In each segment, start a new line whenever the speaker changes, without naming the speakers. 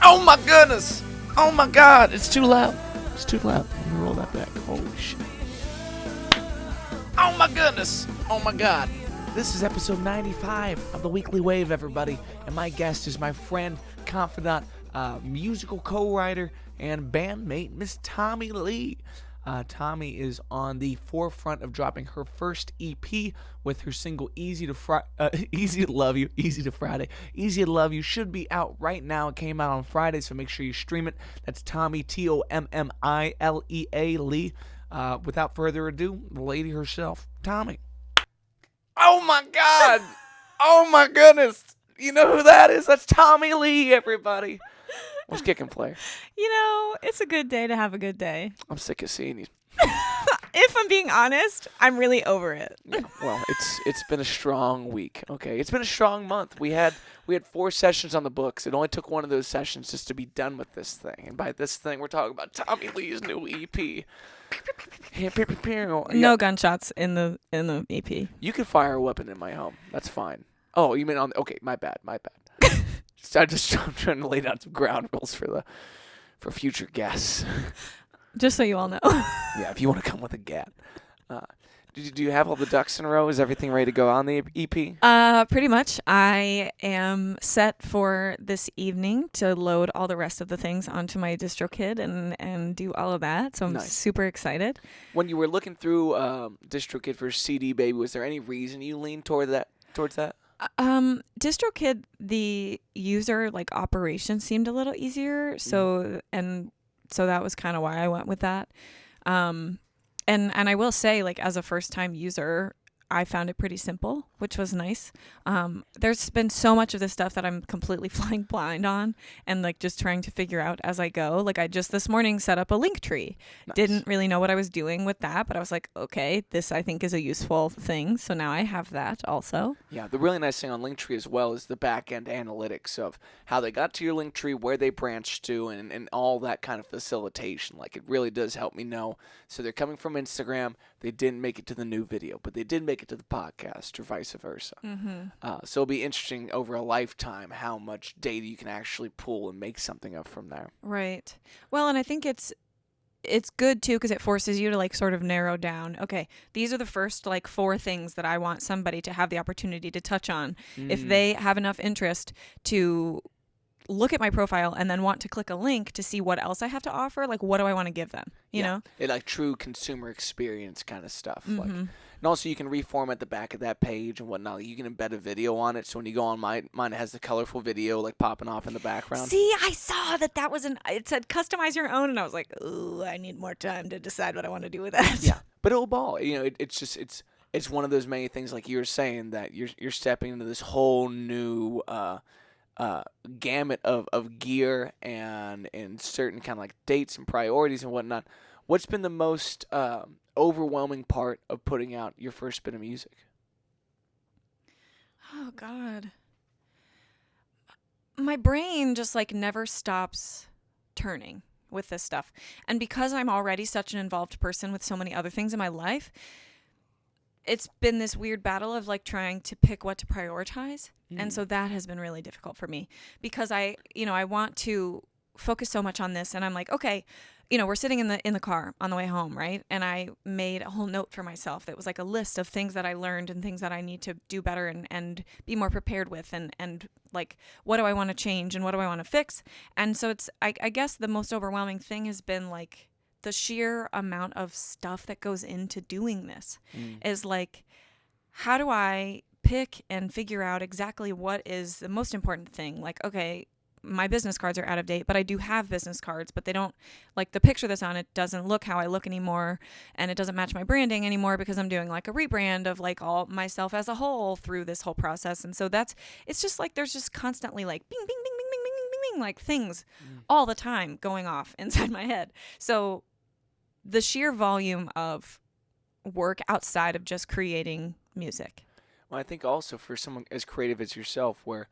Oh my goodness! Oh my god! It's too loud. It's too loud. Let me roll that back. Holy shit. Oh my goodness! Oh my god. This is episode 95 of The Weekly Wave, everybody. And my guest is my friend, confidant, musical co-writer, and bandmate, Miss Tommi Lea. Tommi is on the forefront of dropping her first EP with her single Easy to Love You. Easy to Love You should be out right now. It came out on Friday, so make sure you stream it. That's Tommi, Tommilea, Lee. Without further ado, the lady herself, Tommi. Oh my god! Oh my goodness! You know who that is? That's Tommi Lea, everybody. What's kicking, player?
You know, it's a good day to have a good day.
I'm sick of seeing you.
If I'm being honest, I'm really over it.
Yeah, well, it's been a strong week. Okay, it's been a strong month. We had 4 sessions on the books. It only took one of those sessions just to be done with this thing. And by this thing, we're talking about Tommi Lea's new EP.
No gunshots in the EP.
You can fire a weapon in my home. That's fine. Oh, you mean on? Okay, my bad. I'm trying to lay down some ground rules for future guests.
Just so you all know.
Yeah, if you want to come with a gat. Do you have all the ducks in a row? Is everything ready to go on the EP?
Pretty much. I am set for this evening to load all the rest of the things onto my DistroKid and do all of that. So I'm super excited.
When you were looking through DistroKid for CD Baby, was there any reason you leaned towards that?
DistroKid, the user operation seemed a little easier. So that was kind of why I went with that. And I will say, as a first-time user, I found it pretty simple, which was nice. There's been so much of this stuff that I'm completely flying blind on and just trying to figure out as I go. I just this morning set up a link tree. Nice. Didn't really know what I was doing with that, but I was like, okay, this I think is a useful thing. So now I have that also. Yeah,
the really nice thing on Linktree as well is the back-end analytics of how they got to your Linktree, where they branched to, and all that kind of facilitation. It really does help me know. So they're coming from Instagram. They didn't make it to the new video, but they did make it to the podcast or vice versa.
Mm-hmm.
So it'll be interesting over a lifetime how much data you can actually pull and make something up from there.
Right. Well, and I think it's good too because it forces you to sort of narrow down. Okay, these are the first 4 things that I want somebody to have the opportunity to touch on. If they have enough interest to look at my profile and then want to click a link to see what else I have to offer, what do I want to give them? You know?
It true consumer experience kind of stuff.
Mm-hmm.
And also you can reformat the back of that page and whatnot. You can embed a video on it. So when you go on mine it has the colorful video popping off in the background.
See, I saw that was it said customize your own, and I was like, ooh, I need more time to decide what I want to do with that.
Yeah, but it'll ball. It's one of those many things you were saying that you're stepping into this whole new gamut of gear and certain kind of dates and priorities and whatnot. What's been the most overwhelming part of putting out your first bit of music?
Oh God, my brain just never stops turning with this stuff, and because I'm already such an involved person with so many other things in my life, it's been this weird battle of trying to pick what to prioritize. And so that has been really difficult for me because I want to focus so much on this, and I'm like, okay, we're sitting in the car on the way home, right? And I made a whole note for myself that was a list of things that I learned and things that I need to do better and be more prepared with, and what do I want to change and what do I want to fix? And so it's I guess the most overwhelming thing has been the sheer amount of stuff that goes into doing this is how do I pick and figure out exactly what is the most important thing? Okay, my business cards are out of date, but I do have business cards, but they don't the picture that's on it doesn't look how I look anymore, and it doesn't match my branding anymore because I'm doing a rebrand of all myself as a whole through this whole process. And so it's just there's just constantly bing, bing, bing, bing, bing, bing, bing, bing, things all the time going off inside my head. So the sheer volume of work outside of just creating music.
Well, I think also for someone as creative as yourself, where,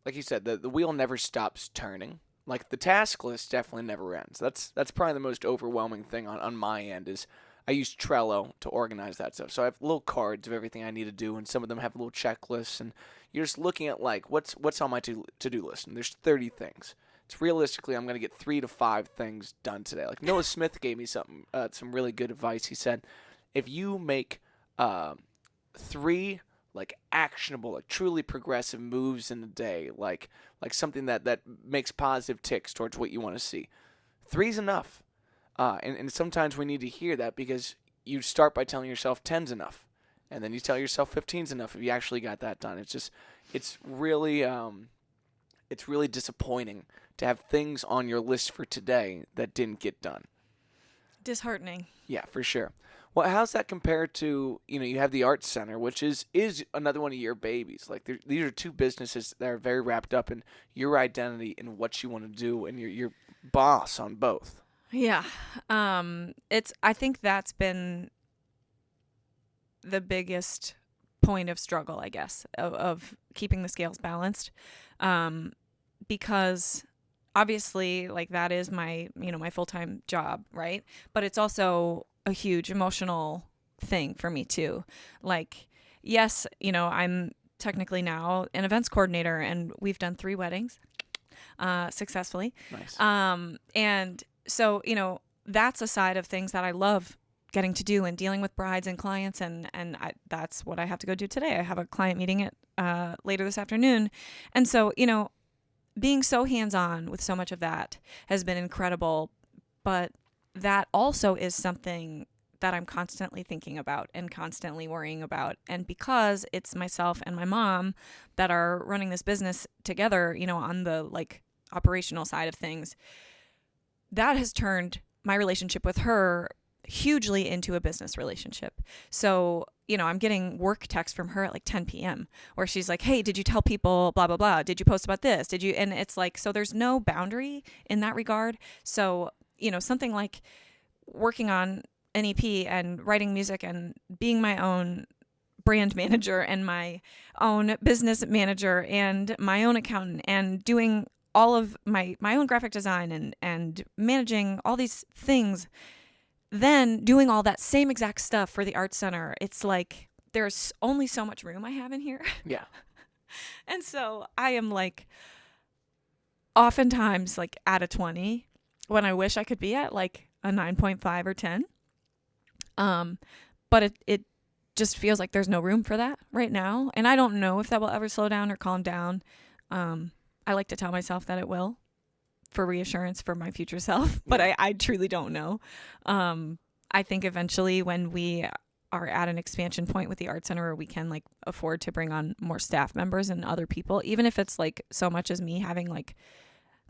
like you said, the wheel never stops turning. The task list definitely never ends. That's probably the most overwhelming thing on my end is I use Trello to organize that stuff. So I have little cards of everything I need to do, and some of them have little checklists. And you're just looking at like what's on my to-do list, and there's 30 things. It's realistically, I'm gonna get 3 to 5 things done today. Like Noah Smith gave me some really good advice. He said, if you make 3 like actionable, like truly progressive moves in a day, like something that makes positive ticks towards what you want to see, 3's enough. And sometimes we need to hear that, because you start by telling yourself 10's enough, and then you tell yourself 15's enough if you actually got that done. It's really disappointing to have things on your list for today that didn't get done.
Disheartening.
Yeah, for sure. Well, how's that compared to, you have the Arts Center, which is another one of your babies. Like these are 2 businesses that are very wrapped up in your identity and what you want to do, and you're boss on both.
Yeah. I think that's been the biggest point of struggle, I guess, of keeping the scales balanced. Because obviously, like, that is my full-time job, right? But it's also a huge emotional thing for me too. Like, yes, I'm technically now an events coordinator, and we've done 3 weddings successfully.
Nice.
And so, that's a side of things that I love getting to do, and dealing with brides and clients. And that's what I have to go do today. I have a client meeting at later this afternoon. And so, being so hands-on with so much of that has been incredible. But that also is something that I'm constantly thinking about and constantly worrying about. And because it's myself and my mom that are running this business together, on the like operational side of things, that has turned my relationship with her hugely into a business relationship. So, I'm getting work texts from her at like 10 p.m. where she's like, hey, did you tell people blah, blah, blah? Did you post about this? Did you? And it's like, so there's no boundary in that regard. So, something like working on an EP and writing music and being my own brand manager and my own business manager and my own accountant and doing all of my own graphic design and managing all these things, then doing all that same exact stuff for the Arts Center. It's like there's only so much room I have in here.
Yeah.
And so I am like oftentimes like at a 20 when I wish I could be at like a 9.5 or 10. But it just feels like there's no room for that right now. And I don't know if that will ever slow down or calm down. I like to tell myself that it will, for reassurance for my future self, but I truly don't know. I think eventually when we are at an expansion point with the Art Center where we can like afford to bring on more staff members and other people, even if it's like so much as me having like,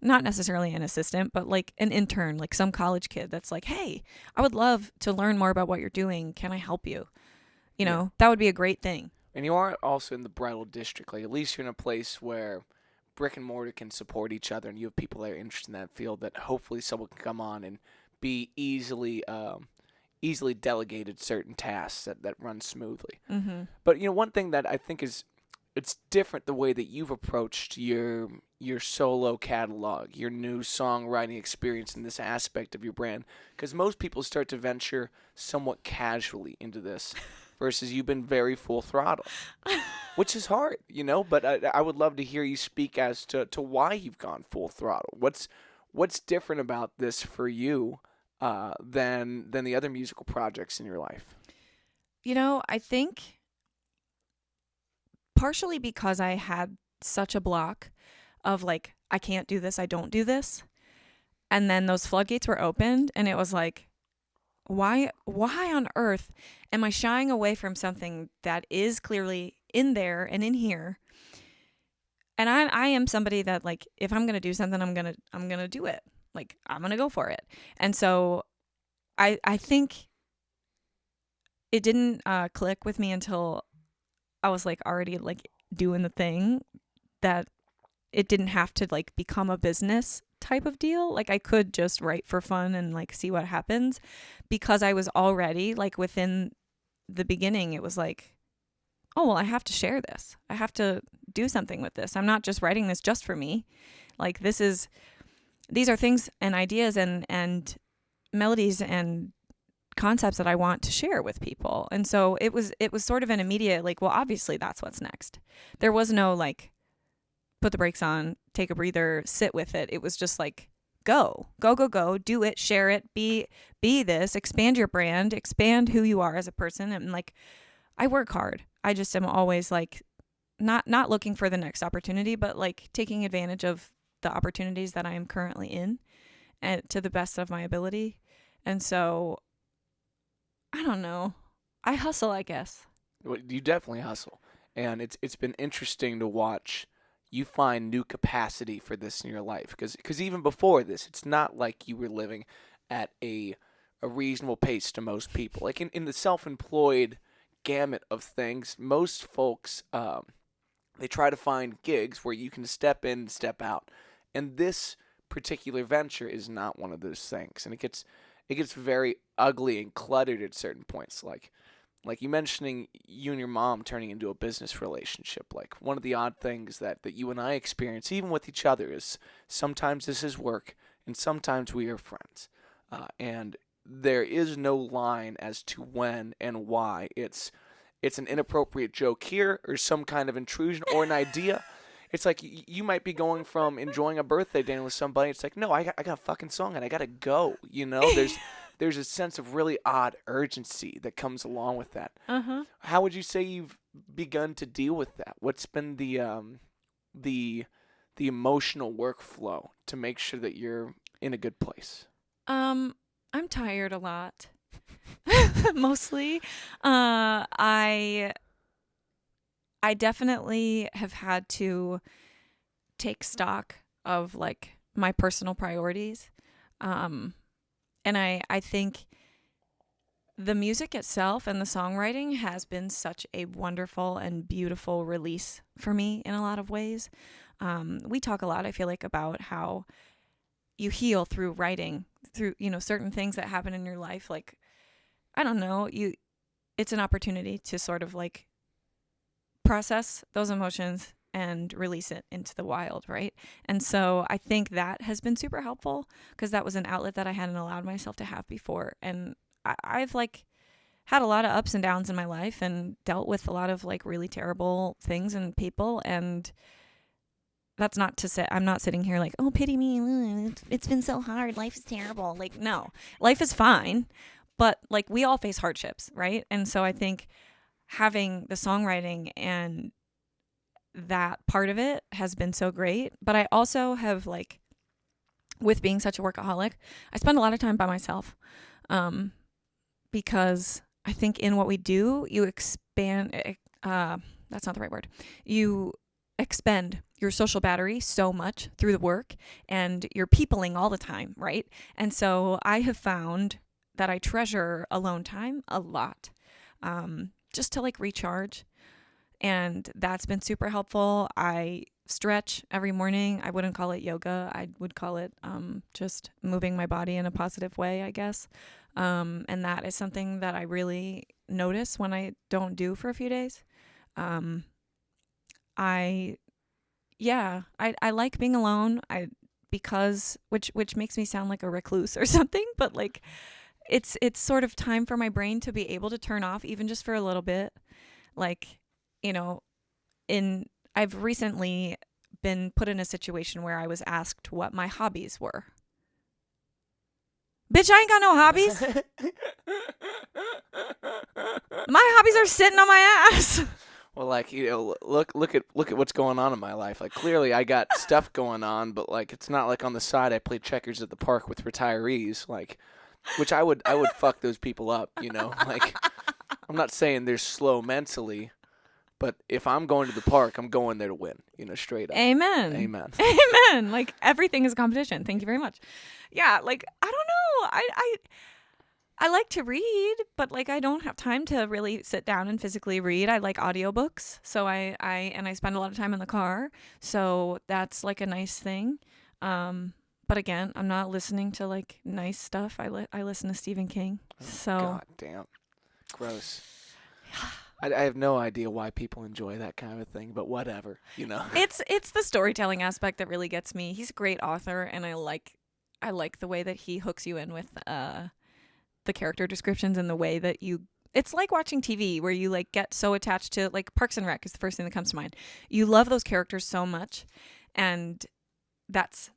not necessarily an assistant, but like an intern, like some college kid that's like, hey, I would love to learn more about what you're doing. Can I help you? That would be a great thing.
And you are also in the bridal district. Like, at least you're in a place where brick and mortar can support each other, and you have people that are interested in that field that hopefully someone can come on and be easily delegated certain tasks that run smoothly.
Mm-hmm.
But one thing that I think it's different the way that you've approached your solo catalog, your new songwriting experience in this aspect of your brand, because most people start to venture somewhat casually into this. Versus you've been very full throttle, which is hard, but I would love to hear you speak as to why you've gone full throttle. What's different about this for you than the other musical projects in your life?
I think partially because I had such a block of like, I can't do this, I don't do this. And then those floodgates were opened, and it was like, why on earth am I shying away from something that is clearly in there and in here? And I am somebody that, like, if I'm going to do something, I'm going to do it. Like, I'm going to go for it. And so I think it didn't click with me until I was like already like doing the thing, that it didn't have to like become a business type of deal. Like, I could just write for fun and like see what happens, because I was already like within the beginning, it was like, oh, well, I have to share this. I have to do something with this. I'm not just writing this just for me. Like, these are things and ideas and melodies and concepts that I want to share with people. And so it was sort of an immediate, like, well, obviously that's what's next. There was no like, put the brakes on, take a breather, sit with it. It was just like, go, do it, share it, be this, expand your brand, expand who you are as a person. And like, I work hard. I just am always like, not looking for the next opportunity, but like taking advantage of the opportunities that I am currently in and to the best of my ability. And so, I don't know. I hustle, I guess.
Well, you definitely hustle. And it's been interesting to watch you find new capacity for this in your life. Because even before this, it's not like you were living at a reasonable pace to most people. Like in the self-employed gamut of things, most folks, they try to find gigs where you can step in, step out. And this particular venture is not one of those things. And it gets very ugly and cluttered at certain points. Like you mentioning you and your mom turning into a business relationship. Like one of the odd things that you and I experience, even with each other, is sometimes this is work and sometimes we are friends. And there is no line as to when and why. It's an inappropriate joke here or some kind of intrusion or an idea. It's like you might be going from enjoying a birthday dinner with somebody. It's like, no, I got a fucking song and I got to go. You know, there's a sense of really odd urgency that comes along with that.
Uh-huh.
How would you say you've begun to deal with that? What's been the emotional workflow to make sure that you're in a good place?
I'm tired a lot. Mostly. I definitely have had to take stock of like my personal priorities. And I think the music itself and the songwriting has been such a wonderful and beautiful release for me in a lot of ways. We talk a lot, I feel like, about how you heal through writing, through, certain things that happen in your life. Like, I don't know, it's an opportunity to sort of like process those emotions and release it into the wild, right? And so I think that has been super helpful because that was an outlet that I hadn't allowed myself to have before. And I've like had a lot of ups and downs in my life and dealt with a lot of like really terrible things and people. And that's not to say I'm not sitting here like, oh, pity me. It's been so hard. Life is terrible. Like, no, life is fine. But like we all face hardships, right? And so I think having the songwriting and that part of it has been so great. But I also have like, with being such a workaholic, I spend a lot of time by myself because I think in what we do, you expand, that's not the right word. You expend your social battery so much through the work and you're peopling all the time, right? And so I have found that I treasure alone time a lot, just to like recharge. And that's been super helpful. I stretch every morning. I wouldn't call it yoga. I would call it just moving my body in a positive way, I guess. And that is something that I really notice when I don't do for a few days. I like being alone. Which makes me sound like a recluse or something, but like it's sort of time for my brain to be able to turn off even just for a little bit. Like, I've recently been put in a situation where I was asked what my hobbies were. Bitch, I ain't got no hobbies. My hobbies are sitting on my ass.
Well, like, look at what's going on in my life. Like, clearly I got stuff going on, but like it's not like on the side I play checkers at the park with retirees, like, which I would fuck those people up, Like, I'm not saying they're slow mentally, but if I'm going to the park, I'm going there to win, straight up.
Amen.
Amen.
Amen. Like everything is a competition. Thank you very much. Yeah, like I don't know. I like to read, but like I don't have time to really sit down and physically read. I like audiobooks. So I spend a lot of time in the car. So that's like a nice thing. But again, I'm not listening to like nice stuff. I listen to Stephen King. So
God damn. Gross. I have no idea why people enjoy that kind of thing, but whatever,
It's the storytelling aspect that really gets me. He's a great author, and I like the way that he hooks you in with the character descriptions and the way that it's like watching TV where you like get so attached to, like, Parks and Rec is the first thing that comes to mind. You love those characters so much, and that's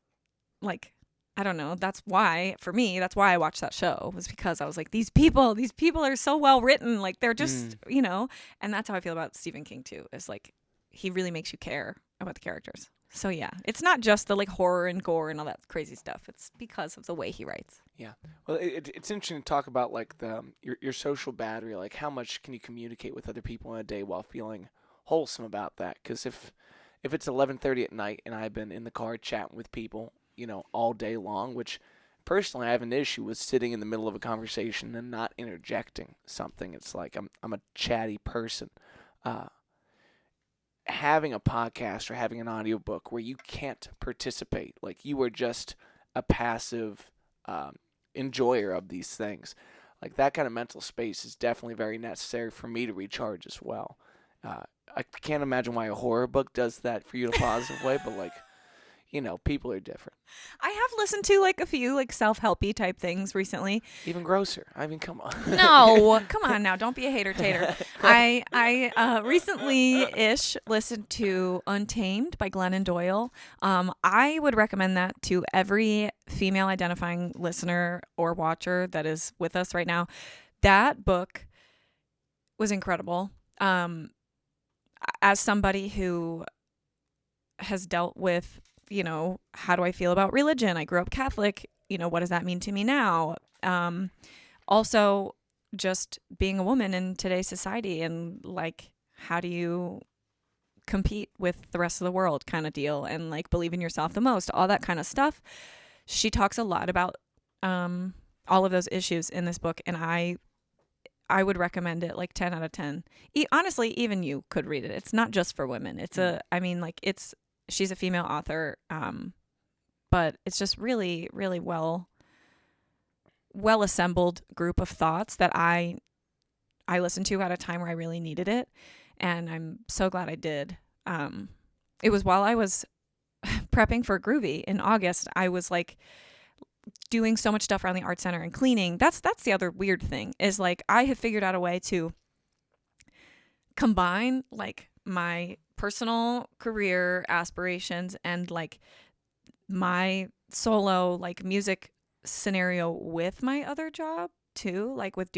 like, I don't know, that's why I watched that show, was because I was like, these people are so well written, like they're just, and that's how I feel about Stephen King too. It's like, he really makes you care about the characters. So yeah, it's not just the like horror and gore and all that crazy stuff. It's because of the way he writes.
Yeah. Well, it's interesting to talk about like your social battery, like how much can you communicate with other people in a day while feeling wholesome about that? Because if it's 11:30 at night and I've been in the car chatting with people, all day long, which personally I have an issue with sitting in the middle of a conversation and not interjecting something. It's like I'm a chatty person. Having a podcast or having an audiobook where you can't participate, like you are just a passive enjoyer of these things, like that kind of mental space is definitely very necessary for me to recharge as well. I can't imagine why a horror book does that for you in a positive way, but like, people are different.
I have listened to like a few like self-helpy type things recently.
Even grosser. I mean, come on.
No, come on now. Don't be a hater tater. I recently-ish listened to Untamed by Glennon Doyle. I would recommend that to every female identifying listener or watcher that is with us right now. That book was incredible. As somebody who has dealt with, how do I feel about religion? I grew up Catholic. What does that mean to me now? Also, just being a woman in today's society and like, how do you compete with the rest of the world kind of deal, and like believe in yourself the most, all that kind of stuff. She talks a lot about all of those issues in this book, and I would recommend it like 10 out of 10. Honestly, even you could read it. It's not just for women. She's a female author, but it's just really, really well assembled group of thoughts that I listened to at a time where I really needed it, and I'm so glad I did. It was while I was prepping for Groovy in August. I was like doing so much stuff around the art center and cleaning. That's the other weird thing, is like I have figured out a way to combine like my personal career aspirations and like my solo like music scenario with my other job too, like with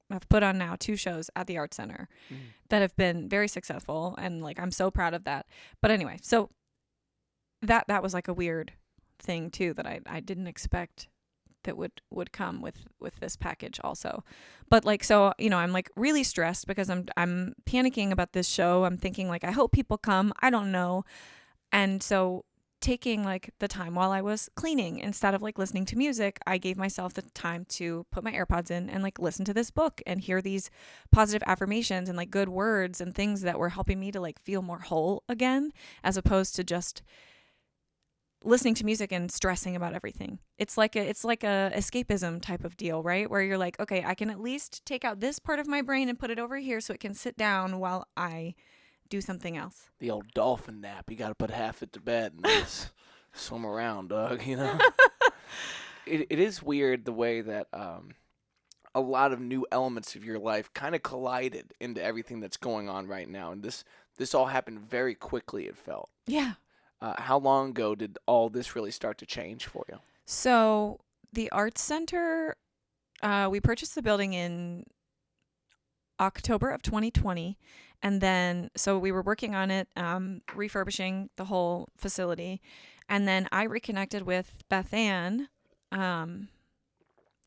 I've put on now 2 shows at the art center that have been very successful, and like I'm so proud of that. But anyway, so that was like a weird thing too that I didn't expect that would come with this package also. But like, so, I'm like really stressed because I'm panicking about this show. I'm thinking like, I hope people come. I don't know. And so taking like the time while I was cleaning, instead of like listening to music, I gave myself the time to put my AirPods in and like listen to this book and hear these positive affirmations and like good words and things that were helping me to like feel more whole again, as opposed to just listening to music and stressing about everything. It's like a escapism type of deal, right? Where you're like, okay, I can at least take out this part of my brain and put it over here so it can sit down while I do something else.
The old dolphin nap. You got to put half it to bed and just swim around, dog, It is weird the way that a lot of new elements of your life kind of collided into everything that's going on right now. And this all happened very quickly, it felt.
Yeah.
How long ago did all this really start to change for you?
So the Arts Center, we purchased the building in October of 2020. And then, so we were working on it, refurbishing the whole facility. And then I reconnected with Beth Ann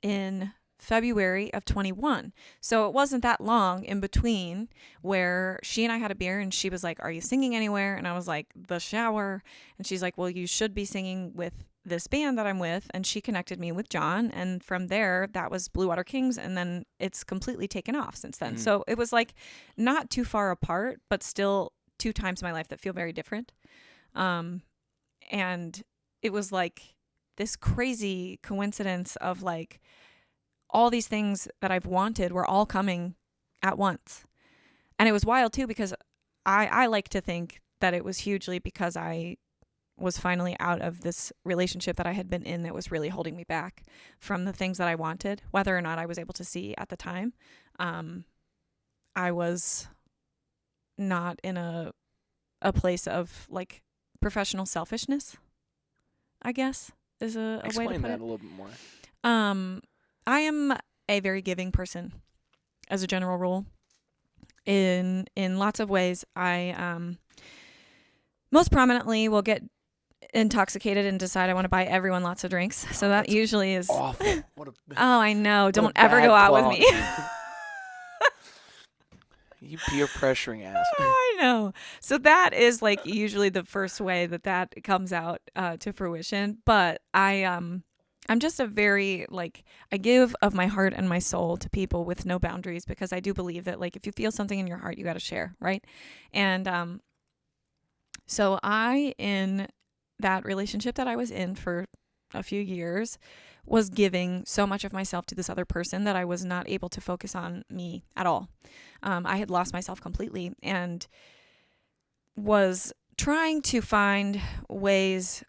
in February of 21. So it wasn't that long in between where she and I had a beer and she was like, "Are you singing anywhere?" And I was like, "The shower." And she's like, "Well, you should be singing with this band that I'm with." And she connected me with John. And from there, that was Blue Water Kings. And then it's completely taken off since then. So it was like not too far apart, but still 2 times in my life that feel very different. And it was like this crazy coincidence of like, all these things that I've wanted were all coming at once. And it was wild too, because I like to think that it was hugely because I was finally out of this relationship that I had been in that was really holding me back from the things that I wanted, whether or not I was able to see at the time. I was not in a place of like professional selfishness, I guess is a way to put it.
Explain that a little bit more.
I am a very giving person as a general rule. In lots of ways, I most prominently will get intoxicated and decide I want to buy everyone lots of drinks. So that usually is
awful. What a
Oh, I know. Don't
a
ever
bad
go out with
quality.
me.
You peer pressuring ass.
I know. So that is like usually the first way that comes out to fruition. But I'm just a very like I give of my heart and my soul to people with no boundaries, because I do believe that like if you feel something in your heart, you got to share, right? And so I, in that relationship that I was in for a few years, was giving so much of myself to this other person that I was not able to focus on me at all. I had lost myself completely and was trying to find ways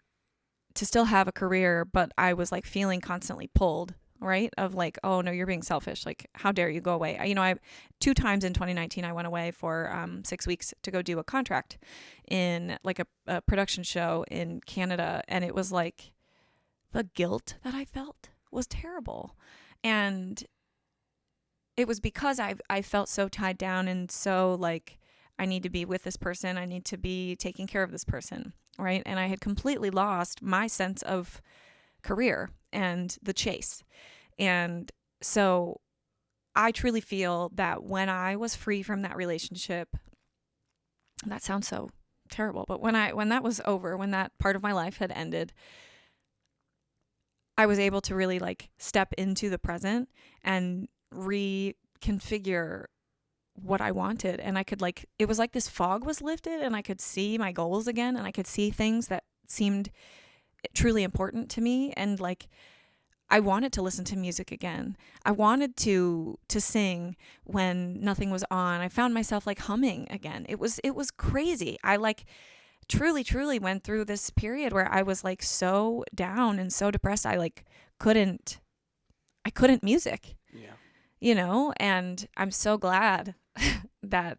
to still have a career, but I was like feeling constantly pulled, right? Of like, oh no, you're being selfish. Like, how dare you go away? I 2 times in 2019, I went away for 6 weeks to go do a contract in like a production show in Canada. And it was like, the guilt that I felt was terrible. And it was because I felt so tied down and so like, I need to be with this person. I need to be taking care of this person, right? And I had completely lost my sense of career and the chase. And so I truly feel that when I was free from that relationship, that sounds so terrible, but when that was over, when that part of my life had ended, I was able to really like step into the present and reconfigure what I wanted. And I could like, it was like this fog was lifted and I could see my goals again, and I could see things that seemed truly important to me. And like, I wanted to listen to music again. I wanted to sing when nothing was on. I found myself like humming again. It was crazy. I like truly went through this period where I was like so down and so depressed. I like couldn't music, and I'm so glad that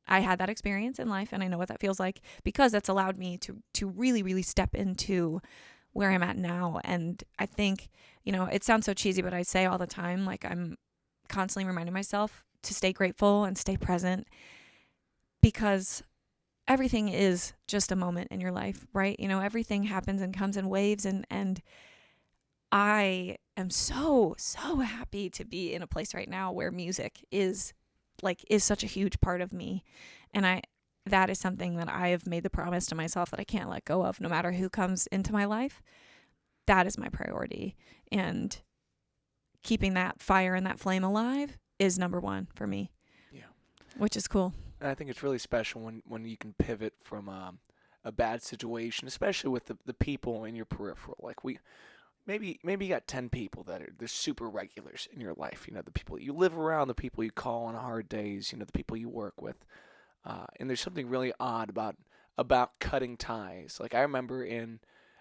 I had that experience in life and I know what that feels like, because that's allowed me to really step into where I'm at now. And I think, it sounds so cheesy, but I say all the time, like I'm constantly reminding myself to stay grateful and stay present, because everything is just a moment in your life, right? Everything happens and comes in waves, and I am so happy to be in a place right now where music is such a huge part of me. And that is something that I have made the promise to myself that I can't let go of, no matter who comes into my life. That is my priority. And keeping that fire and that flame alive is number one for me.
Yeah.
Which is cool.
And I think it's really special when you can pivot from a bad situation, especially with the people in your peripheral. Like maybe you got 10 people that are the super regulars in your life. The people you live around, the people you call on hard days, the people you work with. And there's something really odd about cutting ties. Like I remember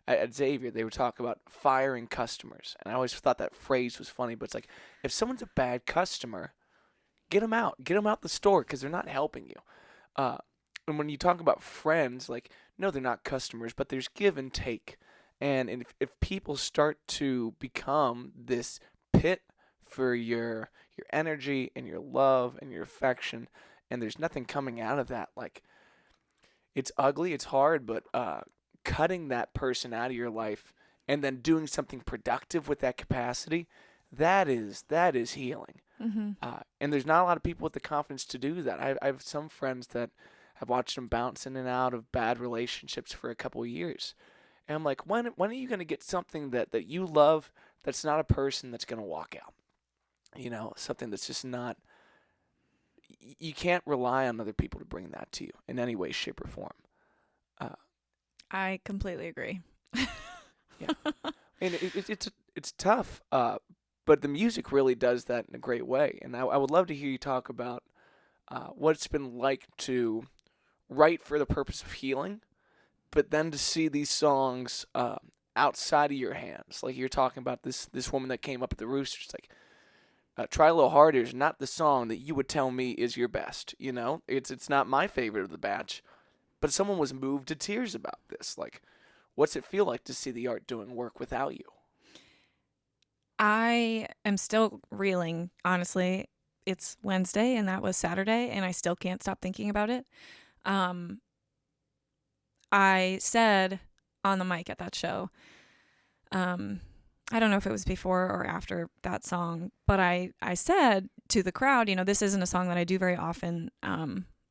at Xavier, they would talk about firing customers. And I always thought that phrase was funny, but it's like, if someone's a bad customer, get them out the store, because they're not helping you. And when you talk about friends, like, no, they're not customers, but there's give and take. And if people start to become this pit for your energy and your love and your affection, and there's nothing coming out of that, like, it's ugly, it's hard, but cutting that person out of your life and then doing something productive with that capacity, that is healing.
Mm-hmm.
And there's not a lot of people with the confidence to do that. I have some friends that have watched them bounce in and out of bad relationships for a couple of years. And I'm like, when are you going to get something that you love that's not a person that's going to walk out? Something that's just not, you can't rely on other people to bring that to you in any way, shape, or form.
I completely agree.
Yeah. And it's tough, but the music really does that in a great way. And I would love to hear you talk about what it's been like to write for the purpose of healing, but then to see these songs outside of your hands, like you're talking about this woman that came up at the Roosters, like Try a Little Harder is not the song that you would tell me is your best. You know, it's not my favorite of the batch, but someone was moved to tears about this. Like, what's it feel like to see the art doing work without you?
I am still reeling, honestly. It's Wednesday and that was Saturday, and I still can't stop thinking about it. Um, I said on the mic at that show, I don't know if it was before or after that song, but I said to the crowd, this isn't a song that I do very often.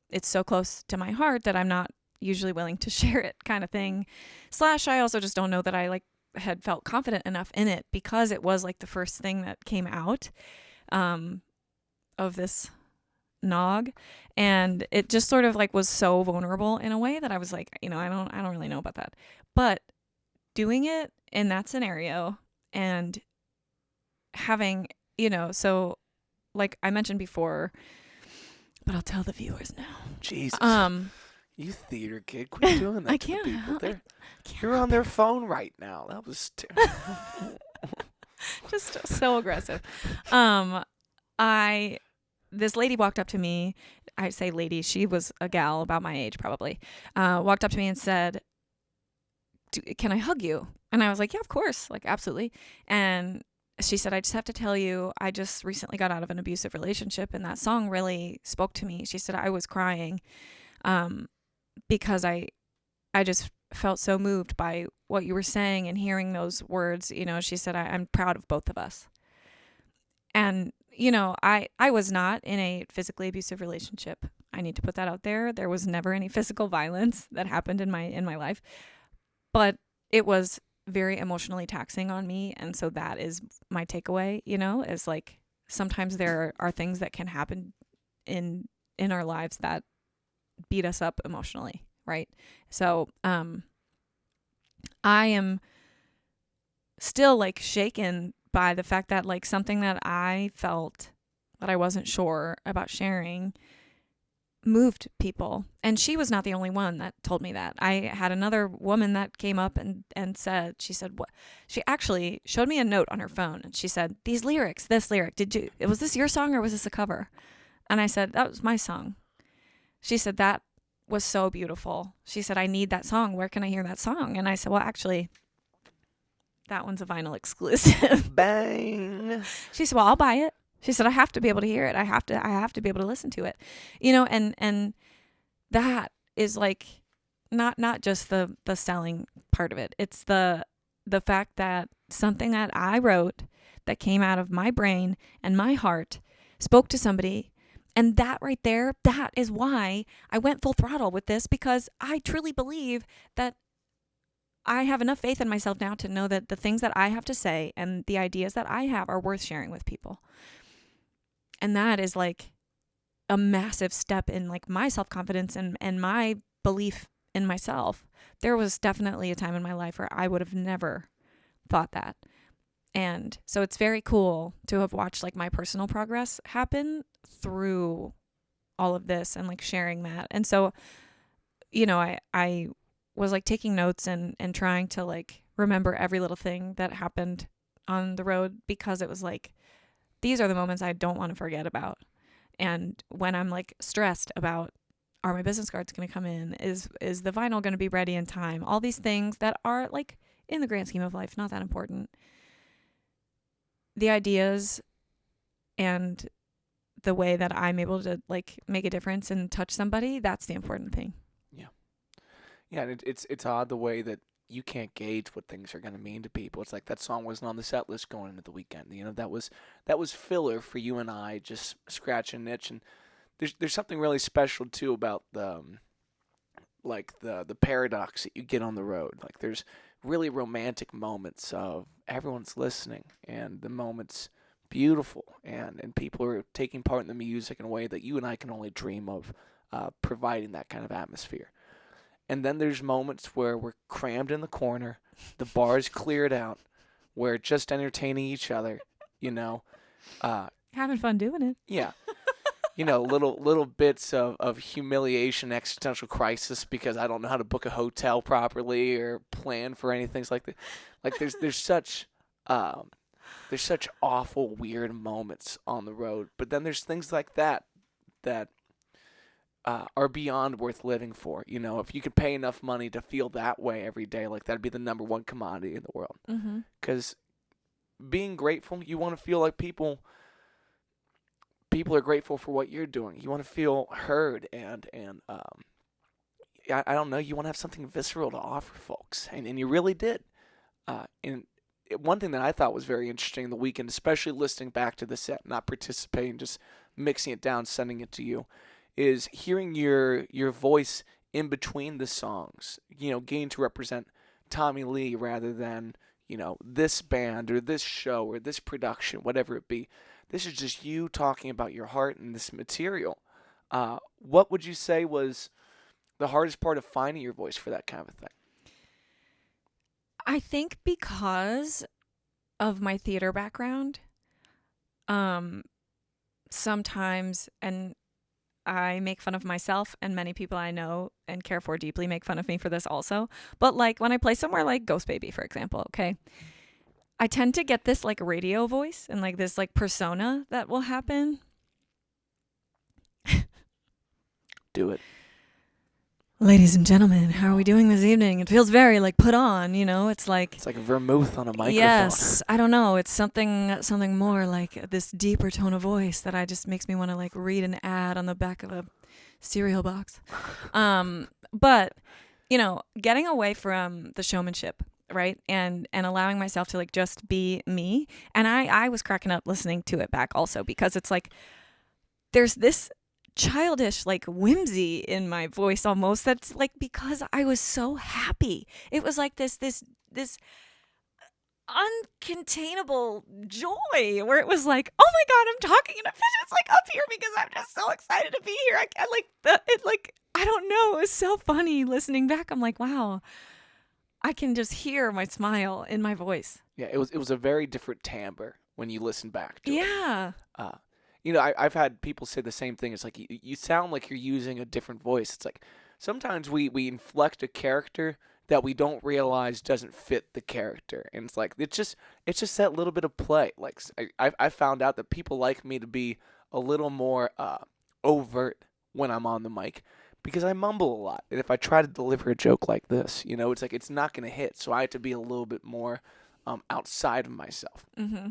It's so close to my heart that I'm not usually willing to share it, kind of thing. / I also just don't know that I had felt confident enough in it because it was like the first thing that came out of this nog, and it just sort of like was so vulnerable in a way that I was like, I don't really know about that. But doing it in that scenario and having, so like I mentioned before, but I'll tell the viewers now.
Jesus. You theater kid, quit doing that
I
to
can't
the people.
help
You're on their phone right now. That was terrible.
just so aggressive. This lady walked up to me. I say lady, she was a gal about my age probably. Walked up to me and said, "Can I hug you?" And I was like, "Yeah, of course, like absolutely." And she said, "I just have to tell you, I just recently got out of an abusive relationship, and that song really spoke to me." She said, "I was crying because I just felt so moved by what you were saying and hearing those words." She said, I'm proud of both of us. And, I was not in a physically abusive relationship. I need to put that out there. There was never any physical violence that happened in my life, but it was very emotionally taxing on me. And so that is my takeaway, is like, sometimes there are things that can happen in our lives that beat us up emotionally. Right. So, I am still like shaken by the fact that like something that I felt that I wasn't sure about sharing moved people. And she was not the only one that told me that. I had another woman that came up and said, she said, what? She actually showed me a note on her phone and she said, this lyric, was this your song or was this a cover? And I said, that was my song. She said, that was so beautiful. She said, I need that song. Where can I hear that song? And I said, well, actually, that one's a vinyl exclusive.
Bang.
She said, well, I'll buy it. She said, I have to be able to hear it. I have to be able to listen to it. And that is like not just the selling part of it. It's the fact that something that I wrote that came out of my brain and my heart spoke to somebody. And that right there, that is why I went full throttle with this, because I truly believe that I have enough faith in myself now to know that the things that I have to say and the ideas that I have are worth sharing with people. And that is like a massive step in like my self-confidence and my belief in myself. There was definitely a time in my life where I would have never thought that. And so it's very cool to have watched like my personal progress happen through all of this and like sharing that. And so, I was like taking notes and trying to like remember every little thing that happened on the road, because it was like, these are the moments I don't want to forget about. And when I'm like stressed about, are my business cards going to come in? Is the vinyl going to be ready in time? All these things that are like in the grand scheme of life, not that important. The ideas and the way that I'm able to like make a difference and touch somebody, that's the important thing.
Yeah. Yeah, and it's odd the way that you can't gauge what things are going to mean to people. It's like that song wasn't on the set list going into the weekend. That was filler for you and I, just scratching an itch. And there's something really special too about the paradox that you get on the road. Like there's really romantic moments of everyone's listening and the moment's beautiful and people are taking part in the music in a way that you and I can only dream of, providing that kind of atmosphere. And then there's moments where we're crammed in the corner, the bar's cleared out, we're just entertaining each other,
Having fun doing it.
Yeah. little bits of humiliation, existential crisis because I don't know how to book a hotel properly or plan for anything like that. Like um, there's such awful, weird moments on the road, but then there's things like that are beyond worth living for. If you could pay enough money to feel that way every day, like that'd be the number one commodity in the world.
Mm-hmm.
Because being grateful, you want to feel like people are grateful for what you're doing. You want to feel heard and I don't know. You want to have something visceral to offer folks, and you really did. One thing that I thought was very interesting the weekend, especially listening back to the set, not participating, just mixing it down, sending it to you, is hearing your voice in between the songs. Getting to represent Tommi Lea rather than this band or this show or this production, whatever it be. This is just you talking about your heart and this material. What would you say was the hardest part of finding your voice for that kind of a thing?
I think because of my theater background, sometimes, and I make fun of myself, and many people I know and care for deeply make fun of me for this also. But like when I play somewhere like Ghost Baby, for example, okay, I tend to get this like radio voice and like this like persona that will happen.
Do it.
Ladies and gentlemen, how are we doing this evening? It feels very like put on, it's like
vermouth on a microphone.
Yes, I don't know. It's something more like this deeper tone of voice that just makes me want to like read an ad on the back of a cereal box. But getting away from the showmanship, right, and allowing myself to like just be me. And I was cracking up listening to it back also because it's like there's this childish like whimsy in my voice almost that's like because I was so happy. It was like this uncontainable joy where it was like, oh my god, I'm talking and I'm just like up here because I'm just so excited to be here. I like the it like I don't know, it was so funny listening back. I'm like, wow, I can just hear my smile in my voice.
Yeah, it was a very different timbre when you listen back to it.
Yeah.
I've had people say the same thing. It's like you sound like you're using a different voice. It's like sometimes we inflect a character that we don't realize doesn't fit the character, and it's like it's just that little bit of play. Like I found out that people like me to be a little more overt when I'm on the mic because I mumble a lot, and if I try to deliver a joke like this, it's like it's not going to hit. So I have to be a little bit more outside of myself.
Mm-hmm.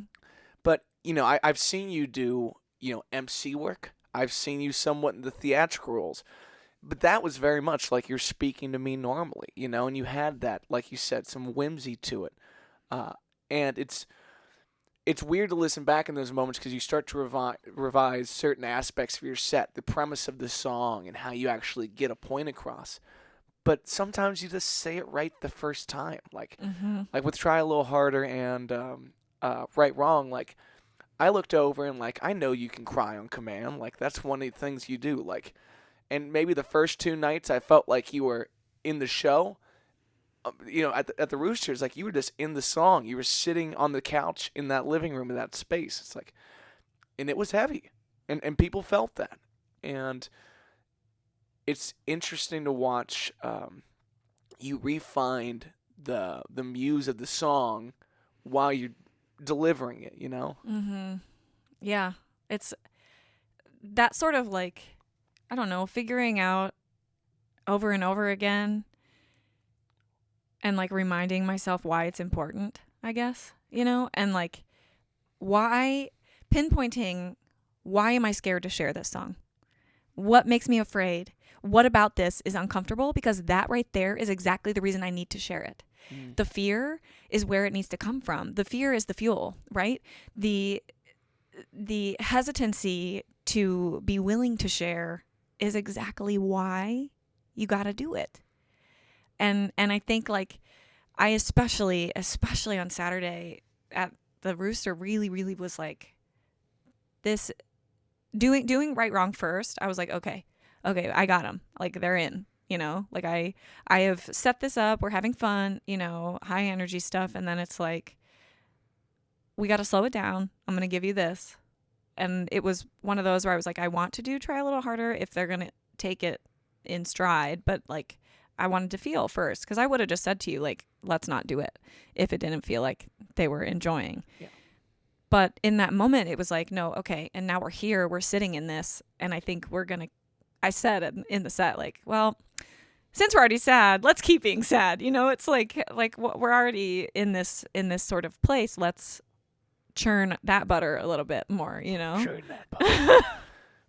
But I've seen you do MC work. I've seen you somewhat in the theatrical roles. But that was very much like you're speaking to me normally, and you had that, like you said, some whimsy to it. And it's weird to listen back in those moments because you start to revise certain aspects of your set, the premise of the song, and how you actually get a point across. But sometimes you just say it right the first time. Like with Try a Little Harder and Right Wrong, like, I looked over and, like, I know you can cry on command. Like, that's one of the things you do. Like, and maybe the first two nights I felt like you were in the show. At the Roosters, like, you were just in the song. You were sitting on the couch in that living room in that space. It's like, and it was heavy. And people felt that. And it's interesting to watch you refined the muse of the song while you're delivering it,
Mm-hmm. Yeah. It's that sort of like, I don't know, figuring out over and over again and like reminding myself why it's important, I guess, and like pinpointing why am I scared to share this song? What makes me afraid? What about this is uncomfortable? Because that right there is exactly the reason I need to share it. The fear is where it needs to come from. The fear is the fuel, right? The hesitancy to be willing to share is exactly why you got to do it. And I think like I especially on Saturday at the Rooster really, really was like this doing Right Wrong first. I was like, okay, I got them. Like they're in. Like I have set this up. We're having fun, high energy stuff. And then it's like, we got to slow it down. I'm going to give you this. And it was one of those where I was like, I want to try a little harder if they're going to take it in stride. But like, I wanted to feel first, because I would have just said to you, like, let's not do it if it didn't feel like they were enjoying.
Yeah.
But in that moment, it was like, no, okay. And now we're here, we're sitting in this. And I think I said in the set, like, well, since we're already sad, let's keep being sad. It's like we're already in this sort of place. Let's churn that butter a little bit more,
Churn that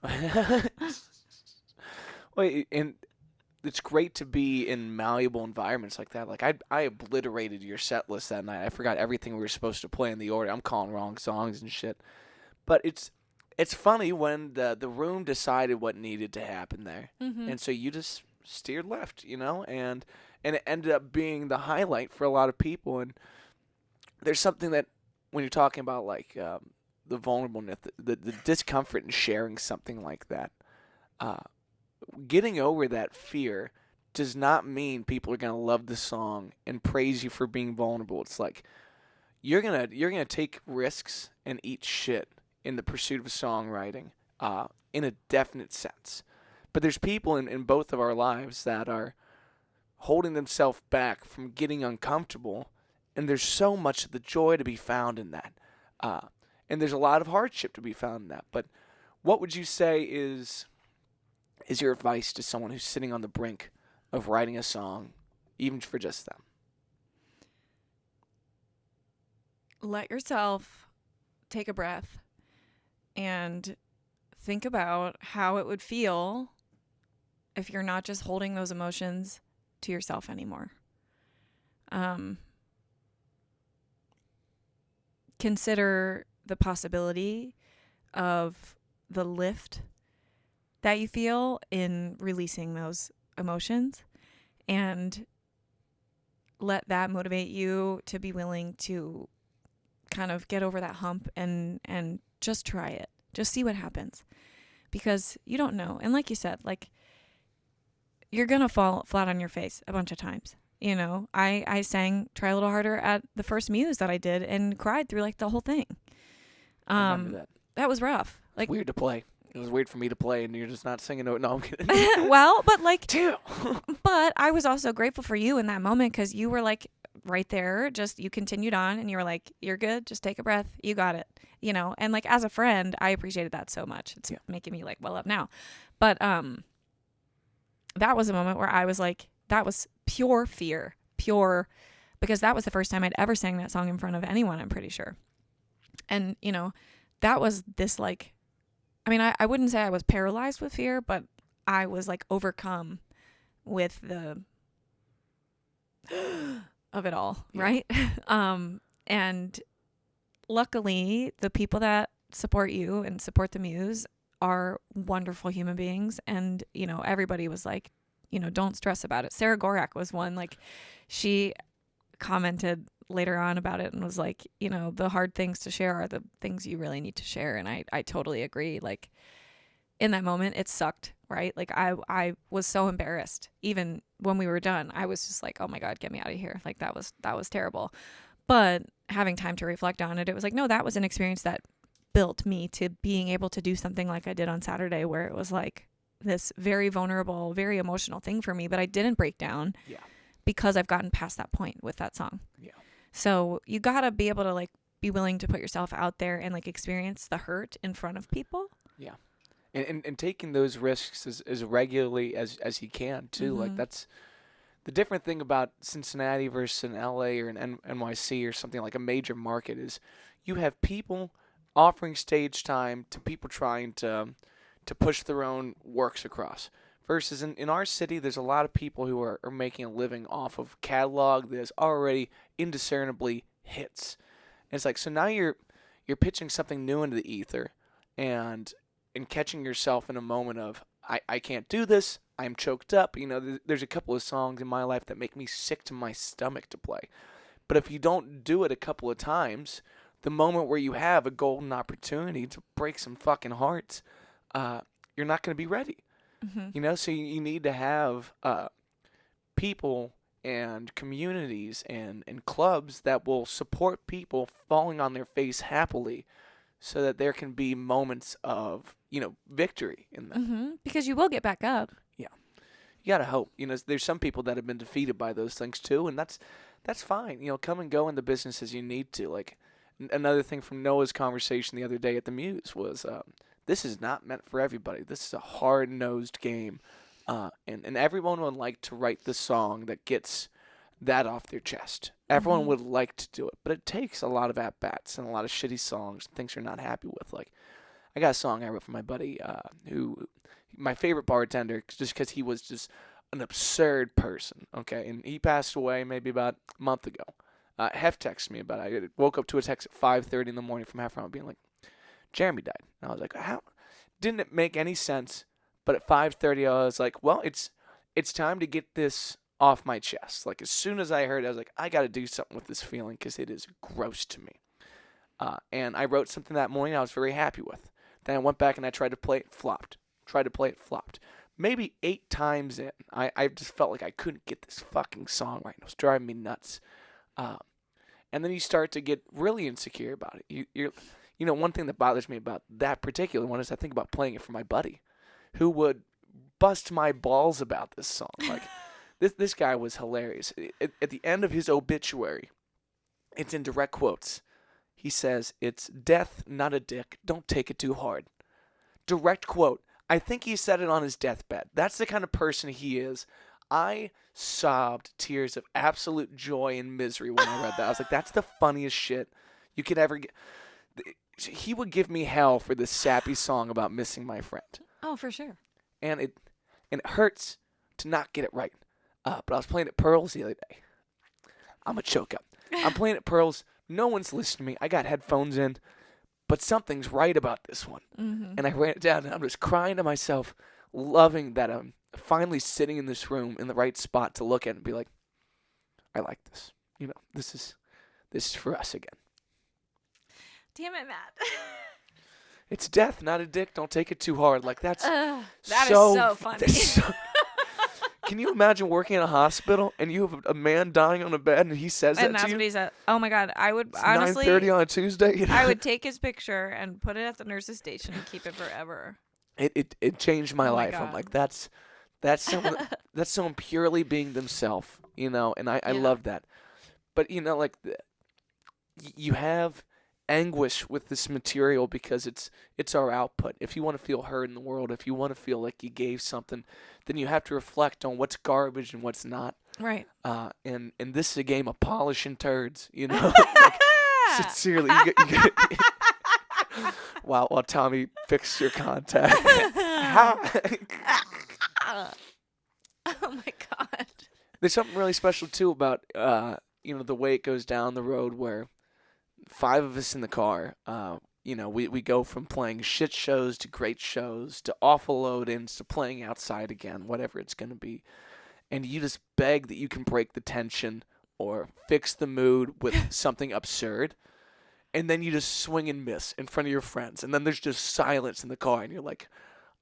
butter. Wait, and it's great to be in malleable environments like that. Like I obliterated your set list that night. I forgot everything we were supposed to play in the order. I'm calling wrong songs and shit. But it's funny when the room decided what needed to happen there, and so you just steered left, and it ended up being the highlight for a lot of people. And there's something that when you're talking about like the vulnerableness, the discomfort in sharing something like that, getting over that fear does not mean people are gonna love the song and praise you for being vulnerable. It's like you're gonna take risks and eat shit in the pursuit of songwriting, in a definite sense. But there's people in both of our lives that are holding themselves back from getting uncomfortable, and there's so much of the joy to be found in that. And there's a lot of hardship to be found in that. But what would you say is your advice to someone who's sitting on the brink of writing a song, even for just them?
Let yourself take a breath and think about how it would feel if you're not just holding those emotions to yourself anymore. Consider the possibility of the lift that you feel in releasing those emotions, and let that motivate you to be willing to kind of get over that hump and just try it. Just see what happens, because you don't know. And like you said, like, you're going to fall flat on your face a bunch of times. I sang Try a Little Harder at the first Muse that I did and cried through like the whole thing.
I remember that.
That was rough. Like,
weird to play. It was weird for me to play, and you're just not singing it. No, I'm kidding.
Well, but like,
Damn.
But I was also grateful for you in that moment, because you were like right there. Just, you continued on, and you were like, you're good. Just take a breath. You got it. And like, as a friend, I appreciated that so much. It's making me like well up now. But that was a moment where I was like, that was pure fear, because that was the first time I'd ever sang that song in front of anyone, I'm pretty sure. And, that was this like, I mean, I wouldn't say I was paralyzed with fear, but I was like overcome with the of it all, right? And luckily, the people that support you and support the Muse are wonderful human beings. And, everybody was like, don't stress about it. Sarah Gorak was one, like, she commented later on about it and was like, the hard things to share are the things you really need to share. And I totally agree. Like, in that moment, it sucked, right? Like, I was so embarrassed. Even when we were done, I was just like, oh my God, get me out of here. Like, that was terrible. But having time to reflect on it, it was like, no, that was an experience that built me to being able to do something like I did on Saturday, where it was like this very vulnerable, very emotional thing for me, but I didn't break down because I've gotten past that point with that song. Yeah. So you gotta be able to like be willing to put yourself out there and like experience the hurt in front of people. Yeah.
And taking those risks as regularly as you can too. Mm-hmm. Like, that's the different thing about Cincinnati versus an LA or an NYC or something like a major market is you have people offering stage time to people trying to push their own works across. Versus in our city, there's a lot of people who are making a living off of catalog that is already indiscernibly hits. And it's like, so now you're pitching something new into the ether and catching yourself in a moment of, I can't do this, I'm choked up. There's a couple of songs in my life that make me sick to my stomach to play. But if you don't do it a couple of times, the moment where you have a golden opportunity to break some fucking hearts, you're not going to be ready. Mm-hmm. So you need to have people and communities and clubs that will support people falling on their face happily, so that there can be moments of, victory in them.
Because you will get back up.
Yeah. You got to hope. There's some people that have been defeated by those things too, and that's fine. Come and go in the business as you need to. Like, another thing from Noah's conversation the other day at the Muse was, this is not meant for everybody. This is a hard-nosed game, and everyone would like to write the song that gets that off their chest. Everyone would like to do it, but it takes a lot of at-bats and a lot of shitty songs, things you're not happy with. Like, I got a song I wrote for my buddy, who, my favorite bartender, just because he was just an absurd person, okay? And he passed away maybe about a month ago. Hef texted me about it. I woke up to a text at 5:30 in the morning from Hef being like, Jeremy died. And I was like, how? Didn't it make any sense? But at 5:30, I was like, well, it's time to get this off my chest. Like, as soon as I heard it, I was like, I got to do something with this feeling because it is gross to me. And I wrote something that morning I was very happy with. Then I went back and I tried to play it, flopped. Tried to play it, flopped. Maybe 8 times in, I just felt like I couldn't get this fucking song right. It was driving me nuts. And then you start to get really insecure about it. You're one thing that bothers me about that particular one is I think about playing it for my buddy, who would bust my balls about this song. Like, this guy was hilarious. At the end of his obituary, it's in direct quotes. He says, "It's death, not a dick. Don't take it too hard." Direct quote. I think he said it on his deathbed. That's the kind of person he is. I sobbed tears of absolute joy and misery when I read that. I was like, that's the funniest shit you could ever get. He would give me hell for this sappy song about missing my friend.
Oh, for sure.
And it hurts to not get it right. But I was playing at Pearl's the other day. I'm a choke up. I'm playing at Pearl's. No one's listening to me. I got headphones in. But something's right about this one. And I ran it down, and I'm just crying to myself, loving that I'm finally sitting in this room in the right spot to look at it and be like, I like this. This is for us again.
Damn it, Matt.
It's death, not a dick. Don't take it too hard. Like, that is
so funny.
Can you imagine working in a hospital and you have a man dying on a bed and he says that to you?
And that's what he said. Oh my God, I would
it's
honestly
9:30 on a Tuesday.
I would take his picture and put it at the nurse's station and keep it forever.
It changed my life.
God.
I'm like, that's someone purely being themselves, and I love that. But like you have anguish with this material because it's our output. If you want to feel heard in the world, if you want to feel like you gave something, then you have to reflect on what's garbage and what's not.
Right.
And this is a game of polishing turds, Like, sincerely, you get while Tommy fixed your contact.
Oh my God.
There's something really special too about the way it goes down the road where 5 of us in the car, we go from playing shit shows to great shows to awful load-ins to playing outside again, whatever it's going to be. And you just beg that you can break the tension or fix the mood with something absurd. And then you just swing and miss in front of your friends. And then there's just silence in the car. And you're like,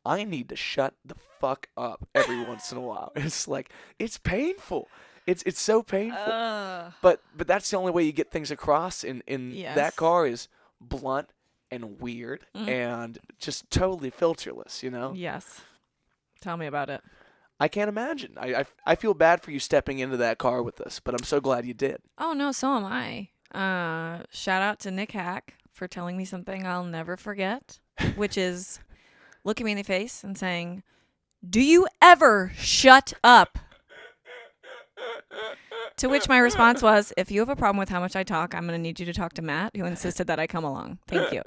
I need to shut the fuck up every once in a while. It's like, it's painful. It's so painful. But that's the only way you get things across in
Yes.
that car is blunt and weird and just totally filterless,
Yes. Tell me about it.
I can't imagine. I feel bad for you stepping into that car with us, but I'm so glad you did.
Oh, no, so am I. Shout out to Nick Hack for telling me something I'll never forget, which is looking me in the face and saying, "Do you ever shut up?" To which my response was, if you have a problem with how much I talk, I'm going to need you to talk to Matt, who insisted that I come along. Thank you.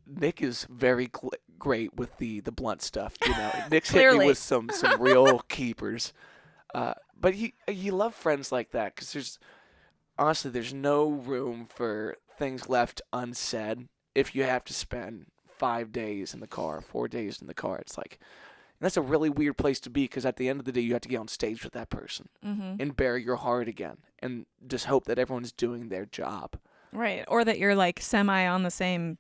Nick is very great with the blunt stuff. Nick's hit
Clearly.
me with some real keepers. But you love friends like that because there's no room for things left unsaid if you have to spend 5 days in the car, 4 days in the car. It's like, and that's a really weird place to be because at the end of the day, you have to get on stage with that person and bare your heart again and just hope that everyone's doing their job.
Right. Or that you're like semi on the same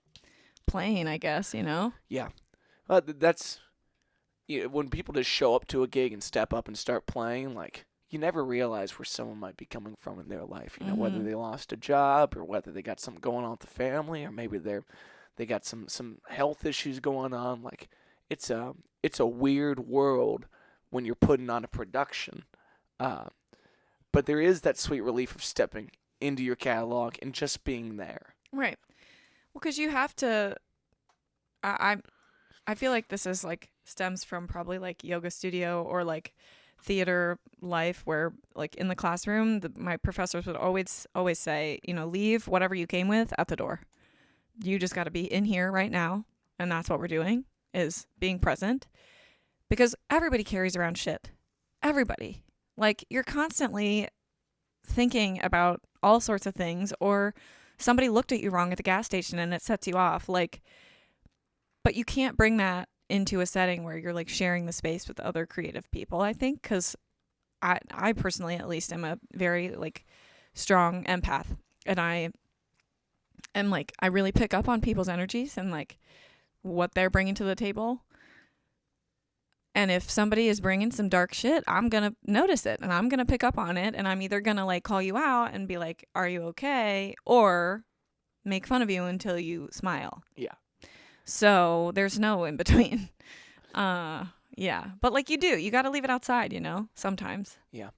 plane, I guess,
Yeah. That's when people just show up to a gig and step up and start playing, like, you never realize where someone might be coming from in their life. You know, whether
Mm-hmm.
they lost a job or whether they got something going on with the family, or maybe they got some health issues going on. Like it's a weird world when you're putting on a production. Uh, but there is that sweet relief of stepping into your catalog and just being there.
Right. Well, because you have to. I I feel like this is like stems from probably like yoga studio or like theater life, where like in the classroom, my professors would always say, you know, leave whatever you came with at the door. You just got to be in here right now, and that's what we're doing, is being present, because everybody carries around shit. Everybody. Like, you're constantly thinking about all sorts of things, or somebody looked at you wrong at the gas station and it sets you off. Like, but you can't bring that into a setting where you're like sharing the space with other creative people, I think, because I personally, at least, am a very like strong empath, and I am like, I really pick up on people's energies and like what they're bringing to the table. And if somebody is bringing some dark shit, I'm going to notice it and I'm going to pick up on it. And I'm either going to like call you out and be like, are you okay? Or make fun of you until you smile.
Yeah.
So there's no in between. Yeah. But like you got to leave it outside, you know, sometimes.
Yeah.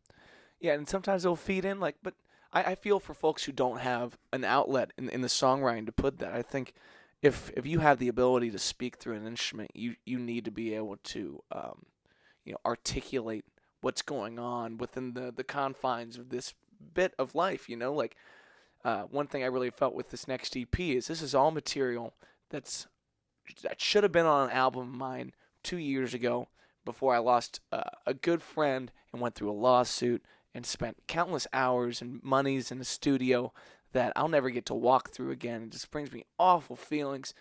Yeah, and sometimes it'll feed in, like, but I feel for folks who don't have an outlet in the songwriting to put that. I think if you have the ability to speak through an instrument, you need to be able to, articulate what's going on within the confines of this bit of life, you know? Like, one thing I really felt with this next EP is this is all material that should have been on an album of mine 2 years ago, before I lost a good friend and went through a lawsuit and spent countless hours and monies in the studio that I'll never get to walk through again. It just brings me awful feelings.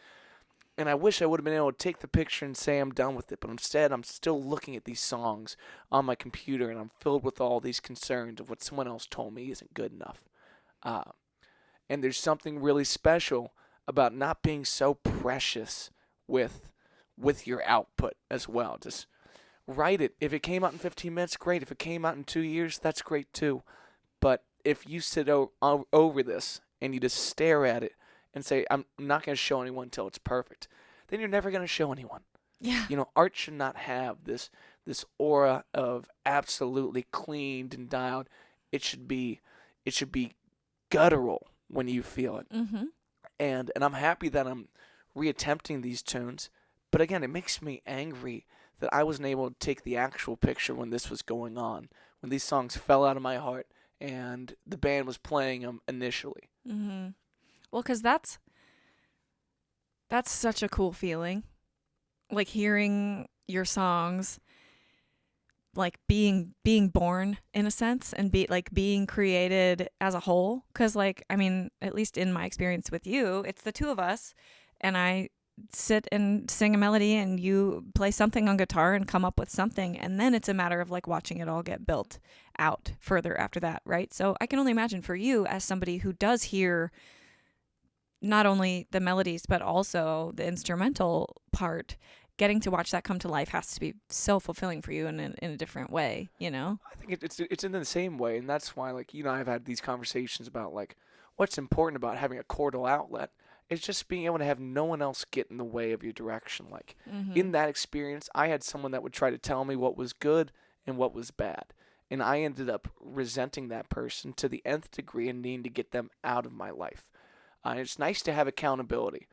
And I wish I would have been able to take the picture and say I'm done with it. But instead, I'm still looking at these songs on my computer, and I'm filled with all these concerns of what someone else told me isn't good enough. And there's something really special about not being so precious with your output as well. Just write it. If it came out in 15 minutes, great. If it came out in 2 years, that's great too. But if you sit over this and you just stare at it and say, I'm not going to show anyone until it's perfect, then you're never going to show anyone.
Yeah.
You know, art should not have this aura of absolutely cleaned and dialed. It should be guttural when you feel it.
Mm-hmm.
And I'm happy that I'm reattempting these tunes. But again, it makes me angry that I wasn't able to take the actual picture when this was going on, when these songs fell out of my heart and the band was playing them initially.
Mm-hmm. Well, because that's such a cool feeling, like hearing your songs, like being born in a sense, and being created as a whole. Because like, I mean, at least in my experience with you, it's the two of us, and I sit and sing a melody and you play something on guitar and come up with something, and then it's a matter of like watching it all get built out further after that, right? So I can only imagine for you, as somebody who does hear not only the melodies but also the instrumental part, getting to watch that come to life has to be so fulfilling for you in a different way, you know?
I think it's in the same way, and that's why, like, you know, I've had these conversations about like what's important about having a chordal outlet. It's just being able to have no one else get in the way of your direction. Like, in that experience, I had someone that would try to tell me what was good and what was bad. And I ended up resenting that person to the nth degree and needing to get them out of my life. It's nice to have accountability.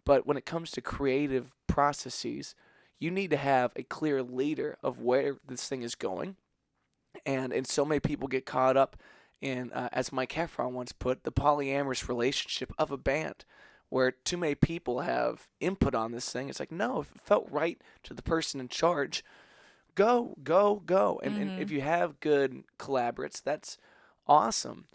But when it comes to creative processes, you need to have a clear leader of where this thing is going. And so many people get caught up in, as Mike Heffron once put, the polyamorous relationship of a band, where too many people have input on this thing. It's like, no, if it felt right to the person in charge, go. And if you have good collaborates, that's awesome.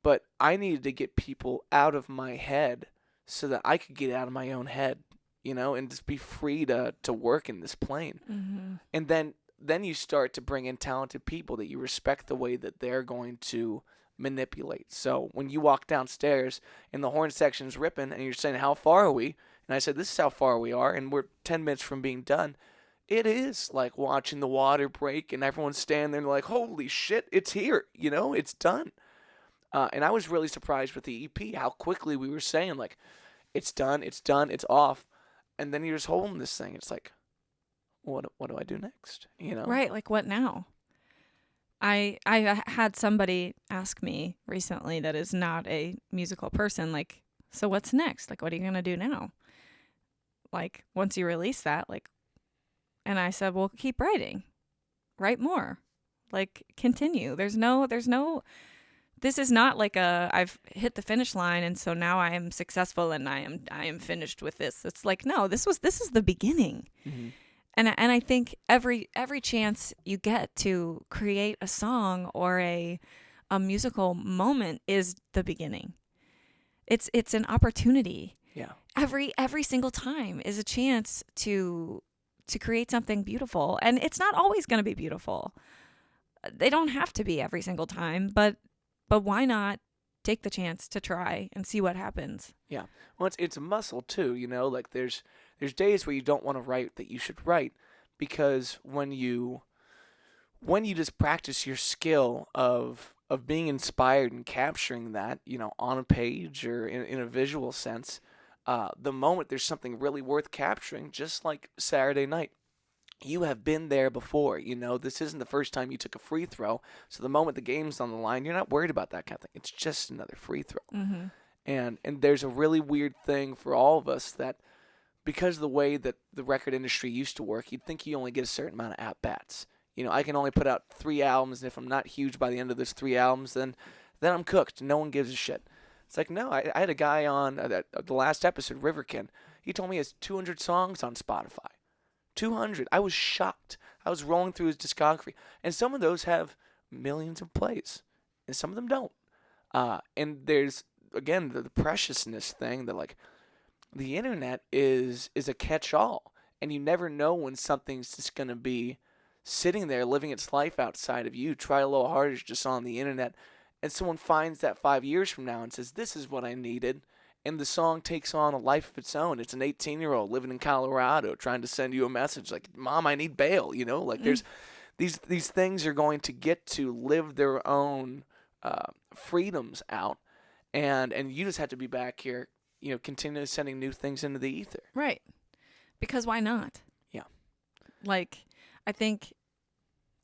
But I needed to get people out of my head so that I could get out of my own head, you know, and just be free to work in this plane.
Mm-hmm.
And then you start to bring in talented people that you respect the way that they're going to manipulate. So when you walk downstairs and the horn section's ripping and you're saying, how far are we? And I said, this is how far we are, and we're 10 minutes from being done. it is like watching the water break and everyone's standing there and like, holy shit, it's here. It's done. And I was really surprised with the EP how quickly we were saying like, it's done, it's off, and then you're just holding this thing. It's like, what do I do next?
Right. Like, what now? I had somebody ask me recently that is not a musical person, like, so what's next? Like, what are you going to do now? Like, once you release that, like, and I said, well, keep writing, write more, like, continue. There's no, this is not like I've hit the finish line and so now I am successful and I am finished with this. It's like, no, this is the beginning.
Mm-hmm.
And I think every chance you get to create a song or a musical moment is the beginning. It's an opportunity.
Yeah.
Every single time is a chance to create something beautiful. And it's not always going to be beautiful. They don't have to be every single time, but why not take the chance to try and see what happens?
Yeah. Well, it's a muscle too, like there's days where you don't want to write that you should write, because when you just practice your skill of being inspired and capturing that, on a page or in a visual sense, the moment there's something really worth capturing, just like Saturday night, you have been there before. This isn't the first time you took a free throw. So the moment the game's on the line, you're not worried about that kind of thing. It's just another free throw.
Mm-hmm.
And there's a really weird thing for all of us that because of the way that the record industry used to work, you'd think you only get a certain amount of at-bats. I can only put out 3 albums, and if I'm not huge by the end of those 3 albums, then I'm cooked. No one gives a shit. It's like, no, I had a guy on the last episode, Riverkin. He told me he has 200 songs on Spotify. 200. I was shocked. I was rolling through his discography, and some of those have millions of plays, and some of them don't. And there's, again, the preciousness thing that, like, the internet is a catch-all, and you never know when something's just going to be sitting there living its life outside of you. Try a little harder, just on the internet, and someone finds that 5 years from now and says, this is what I needed. And the song takes on a life of its own. It's an 18-year-old living in Colorado trying to send you a message like, Mom, I need bail. Like there's these things are going to get to live their own freedoms out. And you just have to be back here, continually sending new things into the ether.
Right. Because why not?
Yeah.
Like, I think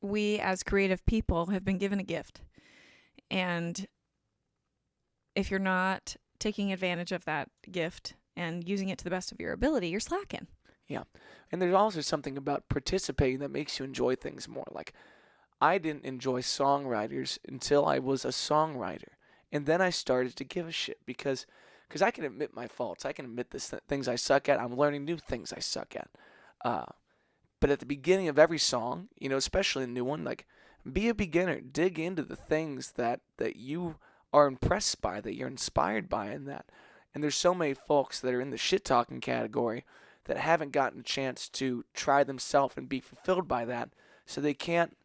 we as creative people have been given a gift. And if you're not taking advantage of that gift and using it to the best of your ability, you're slacking.
Yeah. And there's also something about participating that makes you enjoy things more. Like, I didn't enjoy songwriters until I was a songwriter. And then I started to give a shit because I can admit my faults. I can admit the things I suck at. I'm learning new things I suck at. But at the beginning of every song, especially a new one, like, be a beginner. Dig into the things that you are impressed by, that you're inspired by in that. And there's so many folks that are in the shit-talking category that haven't gotten a chance to try themselves and be fulfilled by that, so they can't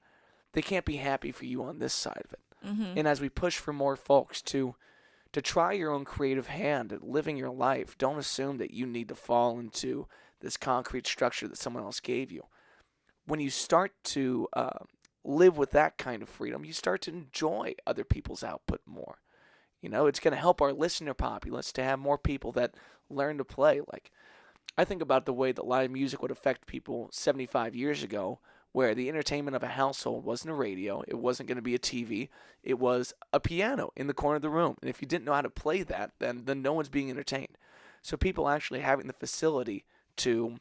be happy for you on this side of it.
Mm-hmm.
And as we push for more folks to try your own creative hand at living your life, don't assume that you need to fall into this concrete structure that someone else gave you. When you start to live with that kind of freedom, you start to enjoy other people's output more. It's going to help our listener populace to have more people that learn to play. Like, I think about the way that live music would affect people 75 years ago, where the entertainment of a household wasn't a radio, it wasn't going to be a TV, it was a piano in the corner of the room. And if you didn't know how to play that, then no one's being entertained. So people actually having the facility to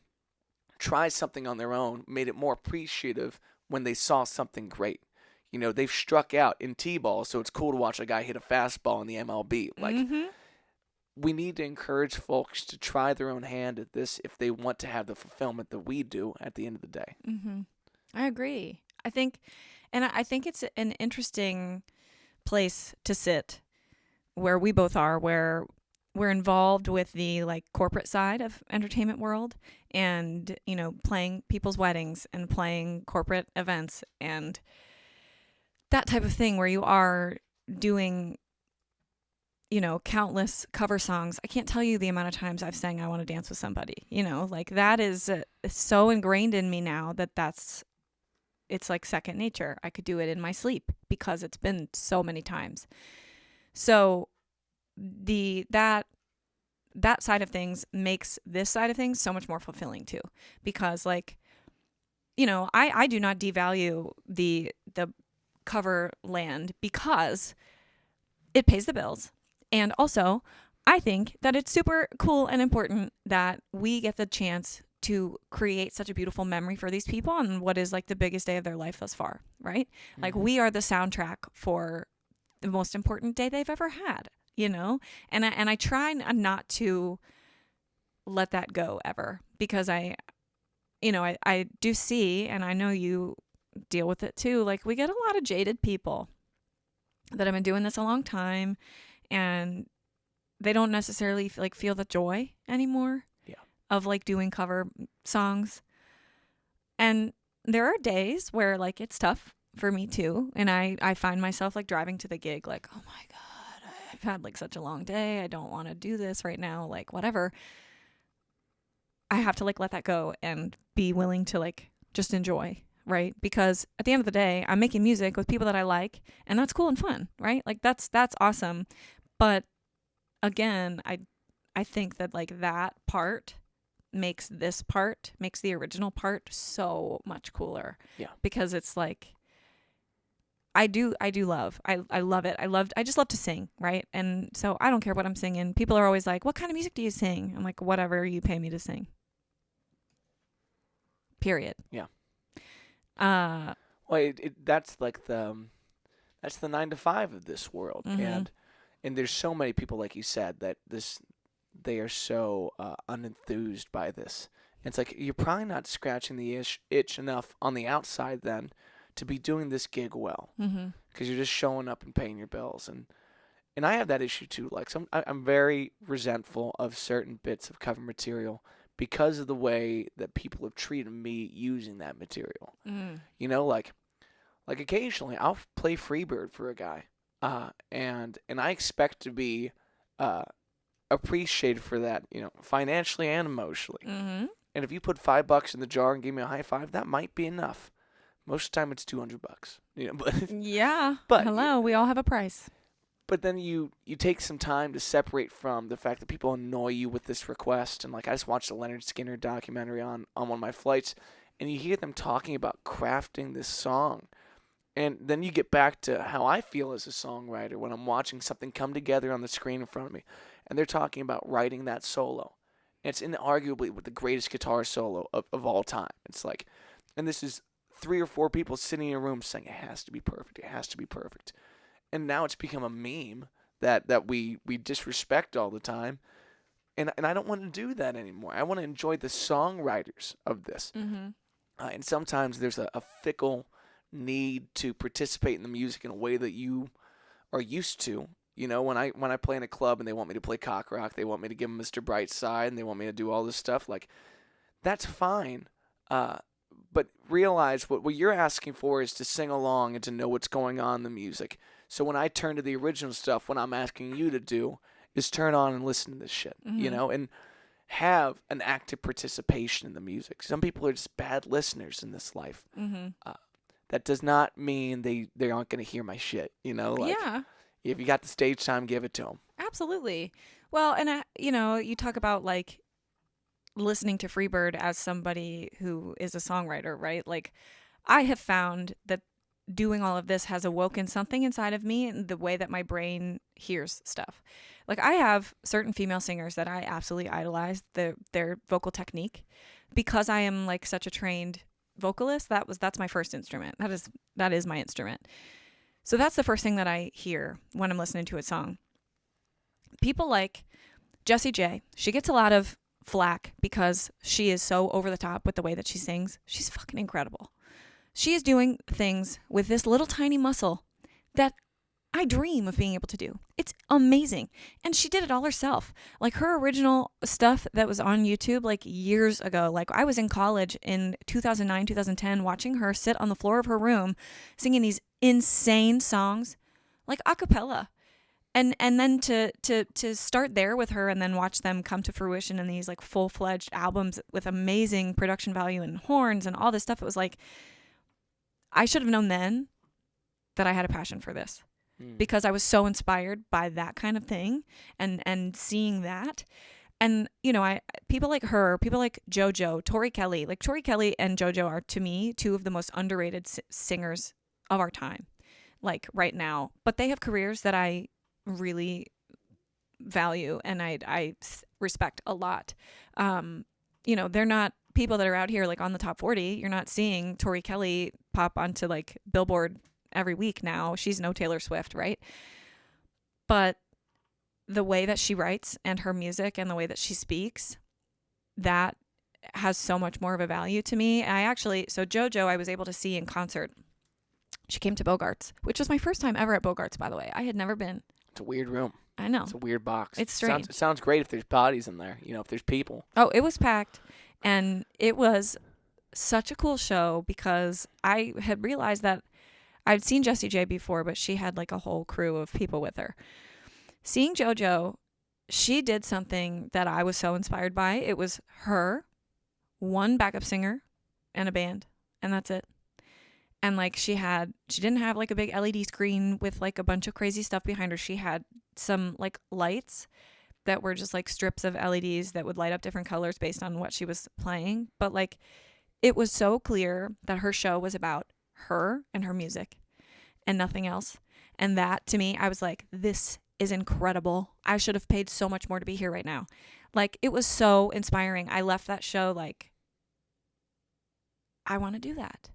try something on their own made it more appreciative when they saw something great. They've struck out in T-ball, so it's cool to watch a guy hit a fastball in the MLB. Like, we need to encourage folks to try their own hand at this if they want to have the fulfillment that we do at the end of the day.
Mm-hmm. I agree. I think it's an interesting place to sit where we both are, where we're involved with the, like, corporate side of entertainment world and, playing people's weddings and playing corporate events and that type of thing, where you are doing countless cover songs. I can't tell you the amount of times I've sang I Want to Dance with Somebody. Like that is so ingrained in me now it's like second nature. I could do it in my sleep because it's been so many times. So that side of things makes this side of things so much more fulfilling too, because like, I do not devalue the cover land because it pays the bills. And also, I think that it's super cool and important that we get the chance to create such a beautiful memory for these people on what is like the biggest day of their life thus far, right? Mm-hmm. Like we are the soundtrack for the most important day they've ever had, And I try not to let that go ever, because I do see, and I know you deal with it too, like we get a lot of jaded people that have been doing this a long time, and they don't necessarily feel the joy anymore of like doing cover songs. And there are days where like it's tough for me too, and I find myself like driving to the gig like, oh my god, I've had like such a long day, I don't want to do this right now, like whatever. I have to like let that go and be willing to like just enjoy, right? Because at the end of the day, I'm making music with people that I like, and that's cool and fun, right? Like that's awesome. But again, I think that like that part makes the original part so much cooler. Yeah. Because it's like I love it. I just love to sing, right? And so I don't care what I'm singing. People are always like, "What kind of music do you sing?" I'm like, "Whatever you pay me to sing." Period.
Yeah. Well, that's like that's the 9 to 5 of this world, mm-hmm. and there's so many people, like you said, that they are so unenthused by this. And it's like you're probably not scratching the itch enough on the outside then to be doing this gig well, because you're just showing up and paying your bills, and I have that issue too. Like I'm very resentful of certain bits of cover material because of the way that people have treated me using that material. Mm. Like occasionally I'll play Freebird for a guy, and I expect to be appreciated for that, financially and emotionally. Mm-hmm. And if you put $5 in the jar and give me a high five, that might be enough. Most of the time it's $200. But
yeah. But hello, we all have a price.
But then you take some time to separate from the fact that people annoy you with this request. And like I just watched a Leonard Skinner documentary on one of my flights, and you hear them talking about crafting this song. And then you get back to how I feel as a songwriter when I'm watching something come together on the screen in front of me, and they're talking about writing that solo. And it's inarguably the greatest guitar solo of all time. It's like, and this is 3 or 4 people sitting in a room saying it has to be perfect. It has to be perfect. And now it's become a meme that we disrespect all the time. And I don't want to do that anymore. I want to enjoy the songwriters of this. Mm-hmm. And sometimes there's a fickle need to participate in the music in a way that you are used to. When I play in a club and they want me to play cock rock, they want me to give them Mr. Brightside, and they want me to do all this stuff. Like, that's fine. But realize what you're asking for is to sing along and to know what's going on in the music. So when I turn to the original stuff, what I'm asking you to do is turn on and listen to this shit, mm-hmm. And have an active participation in the music. Some people are just bad listeners in this life. Mm-hmm. That does not mean they aren't going to hear my shit, yeah. If you got the stage time, give it to them.
Absolutely. Well, and you talk about like listening to Freebird as somebody who is a songwriter, right? Like I have found that doing all of this has awoken something inside of me in the way that my brain hears stuff. Like I have certain female singers that I absolutely idolize their vocal technique, because I am like such a trained vocalist. That's my first instrument. That is my instrument. So that's the first thing that I hear when I'm listening to a song. People like Jessie J, she gets a lot of flack because she is so over the top with the way that she sings. She's fucking incredible. She is doing things with this little tiny muscle that I dream of being able to do. It's amazing. And she did it all herself. Like her original stuff that was on YouTube like years ago. Like I was in college in 2009, 2010 watching her sit on the floor of her room singing these insane songs like a cappella. and then to start there with her and then watch them come to fruition in these like full-fledged albums with amazing production value and horns and all this stuff. It was like, I should have known then that I had a passion for this, because I was so inspired by that kind of thing and seeing that. And, you know, people like her, people like JoJo, Tori Kelly, like Tori Kelly and JoJo are, to me, two of the most underrated singers of our time, like right now. But they have careers that I really value and I respect a lot. You know, they're not people that are out here like on the top 40. You're not seeing Tori Kelly pop onto like Billboard every week now. She's no Taylor Swift, right? But the way that she writes and her music and the way that she speaks, that has so much more of a value to me. So JoJo, I was able to see in concert. She came to Bogart's, which was my first time ever at Bogart's, by the way. I had never been.
It's a weird room.
I know.
It's a weird box.
It's strange.
It sounds great if there's bodies in there, you know, if there's people.
Oh, it was packed. And it was such a cool show because I had realized that I'd seen Jessie J before, but she had like a whole crew of people with her. Seeing JoJo, she did something that I was so inspired by. It was her, one backup singer, and a band, and that's it. And like she didn't have like a big LED screen with like a bunch of crazy stuff behind her. She had some like lights that were just like strips of LEDs that would light up different colors based on what she was playing. But like it was so clear that her show was about her and her music and nothing else. And that to me, I was like, this is incredible. I should have paid so much more to be here right now. Like it was so inspiring. I left that show like, I want to do that.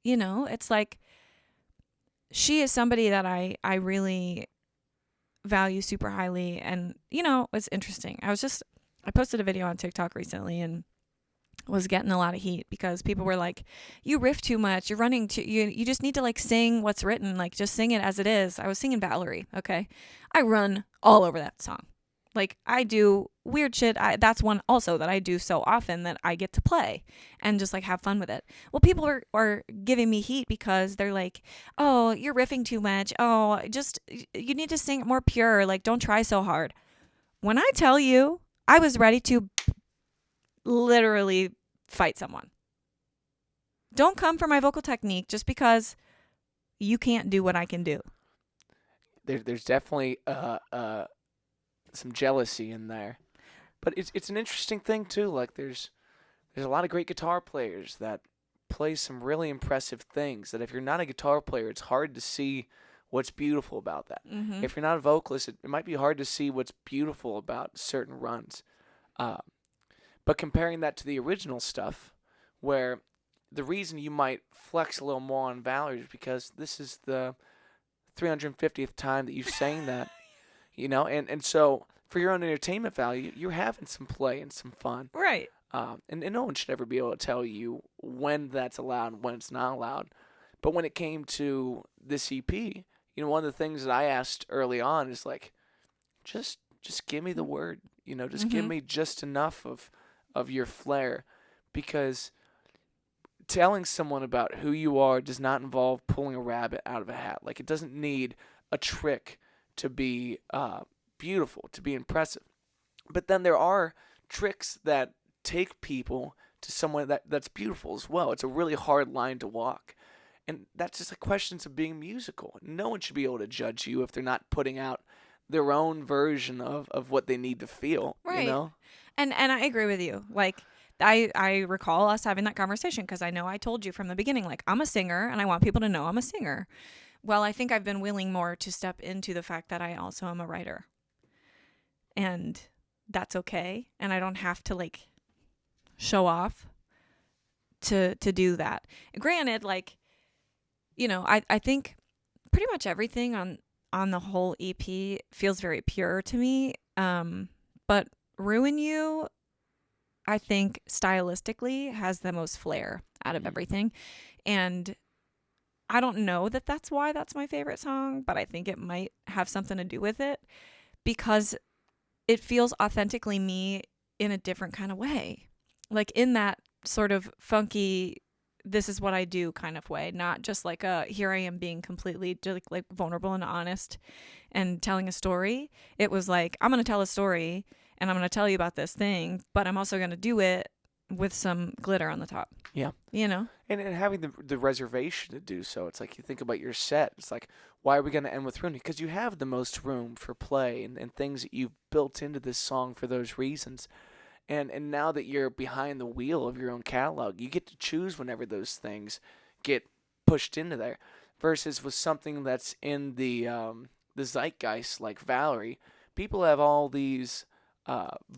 You know, it's like she is somebody that I really value super highly. And, you know, it's interesting. I posted a video on TikTok recently and was getting a lot of heat because people were like, you riff too much. You're running too, you just need to like sing what's written. Like just sing it as it is. I was singing Valerie. Okay. I run all over that song. Like I do weird shit. That's one also that I do so often that I get to play and just like have fun with it. Well, people are giving me heat because they're like, oh, you're riffing too much. Oh, you need to sing it more pure. Like don't try so hard. When I tell you, I was ready to literally fight someone. Don't come for my vocal technique just because you can't do what I can do.
There's definitely some jealousy in there, but it's an interesting thing too. Like there's a lot of great guitar players that play some really impressive things that if you're not a guitar player, it's hard to see what's beautiful about that.
Mm-hmm.
If you're not a vocalist, it might be hard to see what's beautiful about certain runs. But comparing that to the original stuff, where the reason you might flex a little more on Valerie is because this is the 350th time that you've sang that, you know, and so for your own entertainment value, you're having some play and some fun.
Right.
And no one should ever be able to tell you when that's allowed and when it's not allowed. But when it came to this EP, you know, one of the things that I asked early on is like, just give me the word, you know, just give me just enough of your flair, because telling someone about who you are does not involve pulling a rabbit out of a hat. Like it doesn't need a trick to be beautiful, to be impressive. But then there are tricks that take people to somewhere that's beautiful as well. It's a really hard line to walk. And that's just a question of being musical. No one should be able to judge you if they're not putting out their own version of what they need to feel,
right.
You know?
And I agree with you. Like, I recall us having that conversation because I know I told you from the beginning, like, I'm a singer and I want people to know I'm a singer. Well, I think I've been willing more to step into the fact that I also am a writer. And that's okay. And I don't have to, like, show off to do that. Granted, like, you know, I think pretty much everything on the whole EP feels very pure to me. But Ruin You, I think stylistically has the most flair out of everything. And I don't know that that's why that's my favorite song, but I think it might have something to do with it because it feels authentically me in a different kind of way. Like in that sort of funky this is what I do kind of way, not just like a here I am being completely like vulnerable and honest and telling a story. It was like, I'm going to tell a story and I'm going to tell you about this thing, but I'm also going to do it with some glitter on the top.
Yeah.
You know?
And having the reservation to do so. It's like you think about your set. It's like, why are we going to end with room? Because you have the most room for play and things that you've built into this song for those reasons. And now that you're behind the wheel of your own catalog, you get to choose whenever those things get pushed into there. Versus with something that's in the zeitgeist like Valerie, people have all these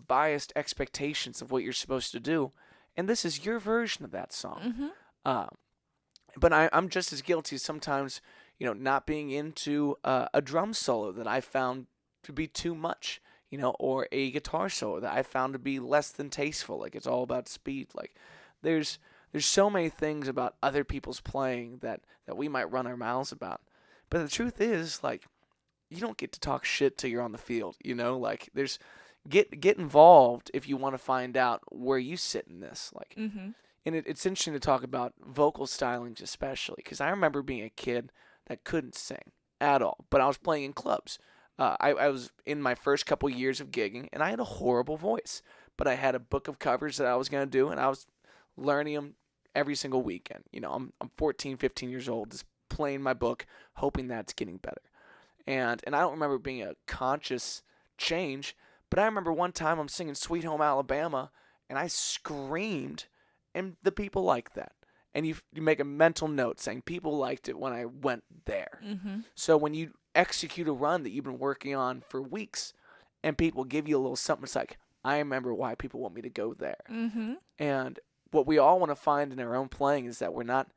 biased expectations of what you're supposed to do, and this is your version of that song. But I'm just as guilty sometimes, not being into a drum solo that I found to be too much. Or a guitar solo that I found to be less than tasteful. Like, it's all about speed. Like, there's so many things about other people's playing that we might run our mouths about. But the truth is, like, you don't get to talk shit till you're on the field, Like, get involved if you want to find out where you sit in this. Like, and it's interesting to talk about vocal stylings especially, because I remember being a kid that couldn't sing at all, but I was playing in clubs. I was in my first couple years of gigging, and I had a horrible voice. But I had a book of covers that I was going to do, and I was learning them every single weekend. I'm 14, 15 years old, just playing my book, hoping that's getting better. And I don't remember being a conscious change, but I remember one time I'm singing Sweet Home Alabama, and I screamed, and the people liked that. And you make a mental note saying people liked it when I went there. So when you execute a run that you've been working on for weeks and people give you a little something, it's like, I remember why people want me to go there. And what we all want to find in our own playing is that we're not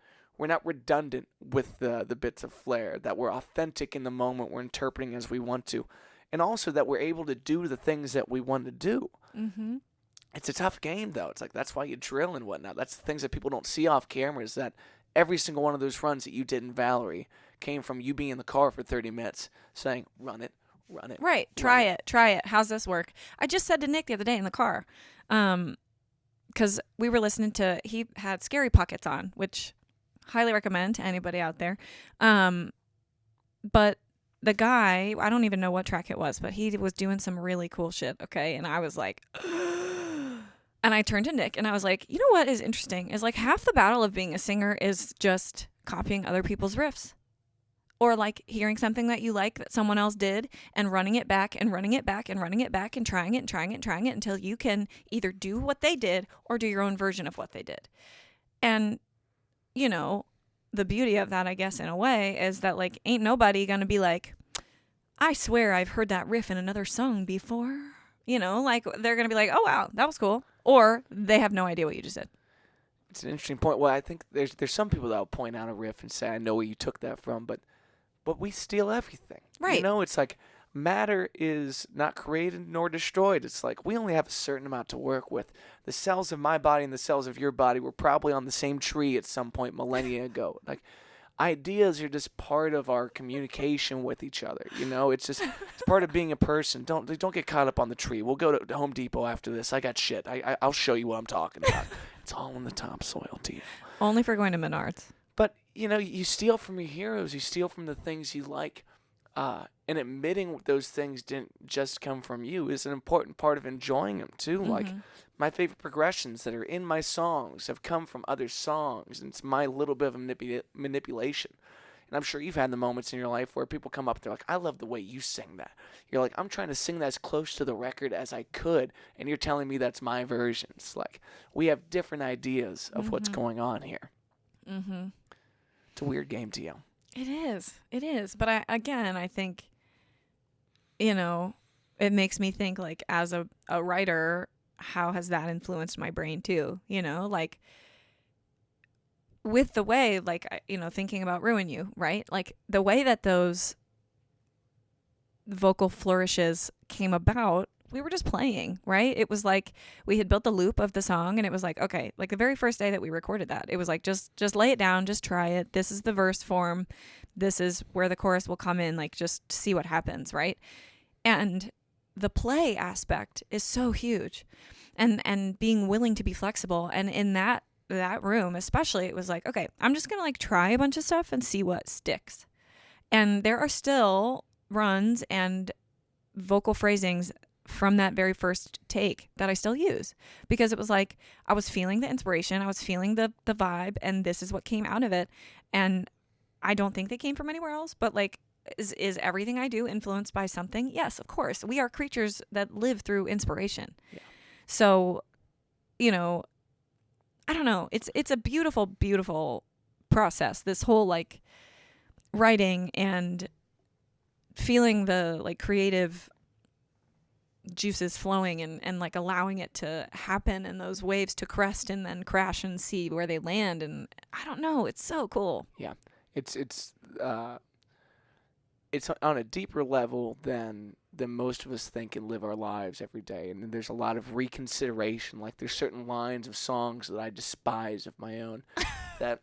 redundant with the bits of flair, that we're authentic in the moment, we're interpreting as we want to, and also that we're able to do the things that we want to do. It's a tough game, though. It's like, that's why you drill and whatnot. That's the things that people don't see off camera, is that every single one of those runs that you did in Valerie came from you being in the car for 30 minutes saying, run it.
Right. Try it. How's this work? I just said to Nick the other day in the car, because we were listening to, he had Scary Pockets on, which highly recommend to anybody out there. But the guy, I don't even know what track it was, but he was doing some really cool shit, okay? And I was like, and I turned to Nick and I was like, you know what is interesting? Is like half the battle of being a singer is just copying other people's riffs. Or like hearing something that you like that someone else did and running it back and running it back and running it back and trying it and trying it and trying it until you can either do what they did or do your own version of what they did. And, the beauty of that, I guess, in a way, is that like ain't nobody going to be like, I swear I've heard that riff in another song before. Like they're going to be like, oh, wow, that was cool. Or they have no idea what you just did.
It's an interesting point. Well, I think there's some people that will point out a riff and say, I know where you took that from, but we steal everything.
Right.
It's like matter is not created nor destroyed. It's like we only have a certain amount to work with. The cells of my body and the cells of your body were probably on the same tree at some point millennia ago. Like, ideas are just part of our communication with each other. It's part of being a person. Don't get caught up on the tree. We'll go to Home Depot after this. I got shit. I'll show you what I'm talking about. It's all in the topsoil, deal.
Only for going to Menards.
But, you steal from your heroes. You steal from the things you like. And admitting those things didn't just come from you is an important part of enjoying them, too. Like, my favorite progressions that are in my songs have come from other songs. And it's my little bit of manipulation. And I'm sure you've had the moments in your life where people come up, they're like, I love the way you sing that. You're like, I'm trying to sing that as close to the record as I could. And you're telling me that's my version. It's like, we have different ideas of what's going on here. It's a weird game, TL.
It is. But I think, it makes me think, like, as a writer, how has that influenced my brain too? Like with the way, like, thinking about Ruin You, right? Like the way that those vocal flourishes came about, we were just playing, right? It was like we had built the loop of the song and it was like, okay, like the very first day that we recorded that, it was like, just lay it down, just try it. This is the verse form. This is where the chorus will come in, like just see what happens, right? And the play aspect is so huge, and being willing to be flexible. And in that that room, especially, it was like, okay, I'm just going to like try a bunch of stuff and see what sticks. And there are still runs and vocal phrasings from that very first take that I still use, because it was like I was feeling the inspiration, I was feeling the vibe, and this is what came out of it. And I don't think they came from anywhere else, but like, is everything I do influenced by something? Yes, of course. We are creatures that live through inspiration.
Yeah.
So, you know, I don't know. It's a beautiful, beautiful process. This whole like writing and feeling the like creative juices flowing and like allowing it to happen, and those waves to crest and then crash and see where they land. And I don't know. It's so cool.
Yeah. It's on a deeper level than most of us think and live our lives every day. And there's a lot of reconsideration. Like there's certain lines of songs that I despise of my own that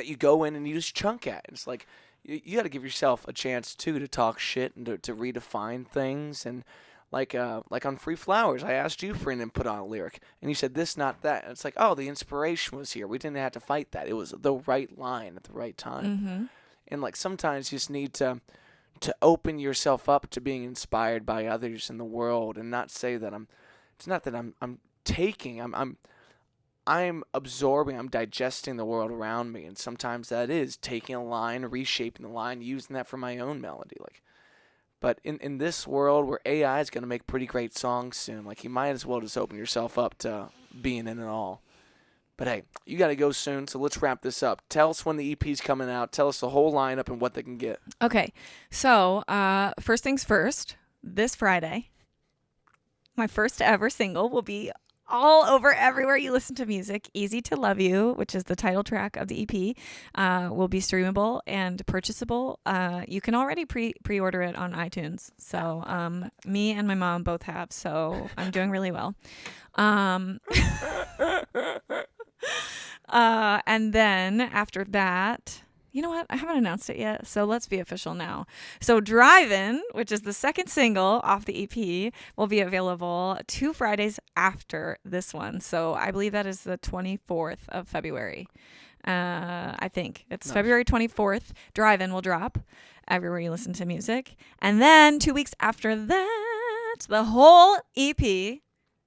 you go in and you just chunk at. It's like you got to give yourself a chance too to talk shit and to redefine things. And like on Free Flowers, I asked you for an input on a lyric, and you said this, not that. And it's like, oh, the inspiration was here. We didn't have to fight that. It was the right line at the right time.
Mm-hmm.
And like sometimes you just need to open yourself up to being inspired by others in the world, and not say that it's not that I'm taking, I'm absorbing, I'm digesting the world around me. And sometimes that is taking a line, reshaping the line, using that for my own melody. Like, but in this world where AI is going to make pretty great songs soon, like you might as well just open yourself up to being in it all. But hey, you got to go soon, so let's wrap this up. Tell us when the EP's coming out. Tell us the whole lineup and what they can get.
Okay, so first things first, this Friday, my first ever single will be all over everywhere you listen to music. Easy to Love You, which is the title track of the EP, will be streamable and purchasable. You can already pre-order it on iTunes. So me and my mom both have, so I'm doing really well. And then after that, you know what? I haven't announced it yet, so let's be official now. So Drive-In, which is the second single off the EP, will be available 2 Fridays after this one. So I believe that is the 24th of February. I think it's nice. February 24th. Drive-In will drop everywhere you listen to music. And then 2 weeks after that, the whole EP,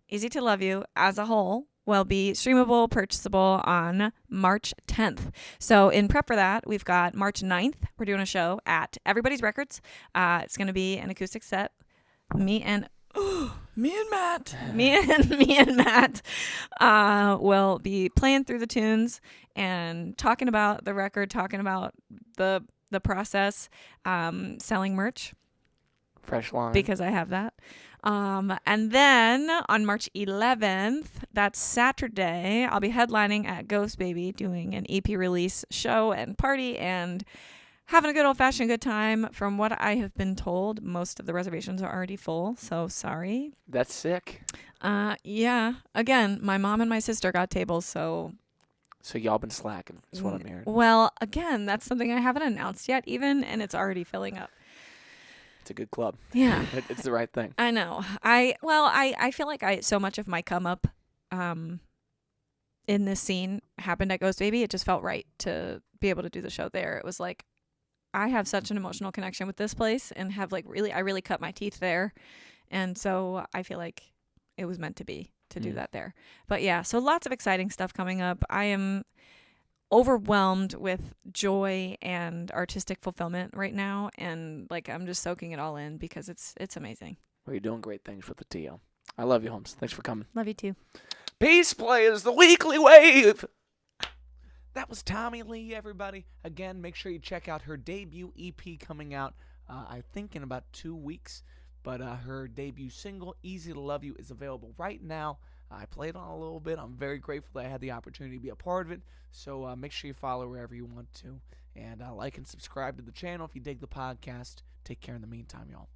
Easy to Love You as a whole, will be streamable, purchasable on March 10th. So in prep for that, we've got March 9th. We're doing a show at Everybody's Records. It's going to be an acoustic set. Me and Matt will be playing through the tunes and talking about the record, talking about the process, selling merch.
Fresh line.
Because I have that. And then on March 11th, that's Saturday, I'll be headlining at Ghost Baby, doing an EP release show and party and having a good old-fashioned good time. From what I have been told, most of the reservations are already full, so sorry.
That's sick.
Yeah. Again, my mom and my sister got tables, so...
So y'all been slacking, is what I'm hearing.
Well, again, that's something I haven't announced yet even, and it's already filling up.
It's a good club.
Yeah.
It's the right thing.
I know. I feel like so much of my come up in this scene happened at Ghost Baby. It just felt right to be able to do the show there. It was like, I have such an emotional connection with this place and have like I really cut my teeth there. And so I feel like it was meant to be to do that there. But yeah, so lots of exciting stuff coming up. I am overwhelmed with joy and artistic fulfillment right now, and like I'm just soaking it all in because it's amazing.
Well, you're doing great things with the TO. I love you, Holmes. Thanks for coming.
Love you too.
Peace Players, the weekly wave. That was Tommi Lea, everybody. Again, make sure you check out her debut EP coming out, I think in about 2 weeks. But her debut single, Easy to Love You, is available right now. I played on a little bit. I'm very grateful that I had the opportunity to be a part of it. So make sure you follow wherever you want to. And like and subscribe to the channel if you dig the podcast. Take care in the meantime, y'all.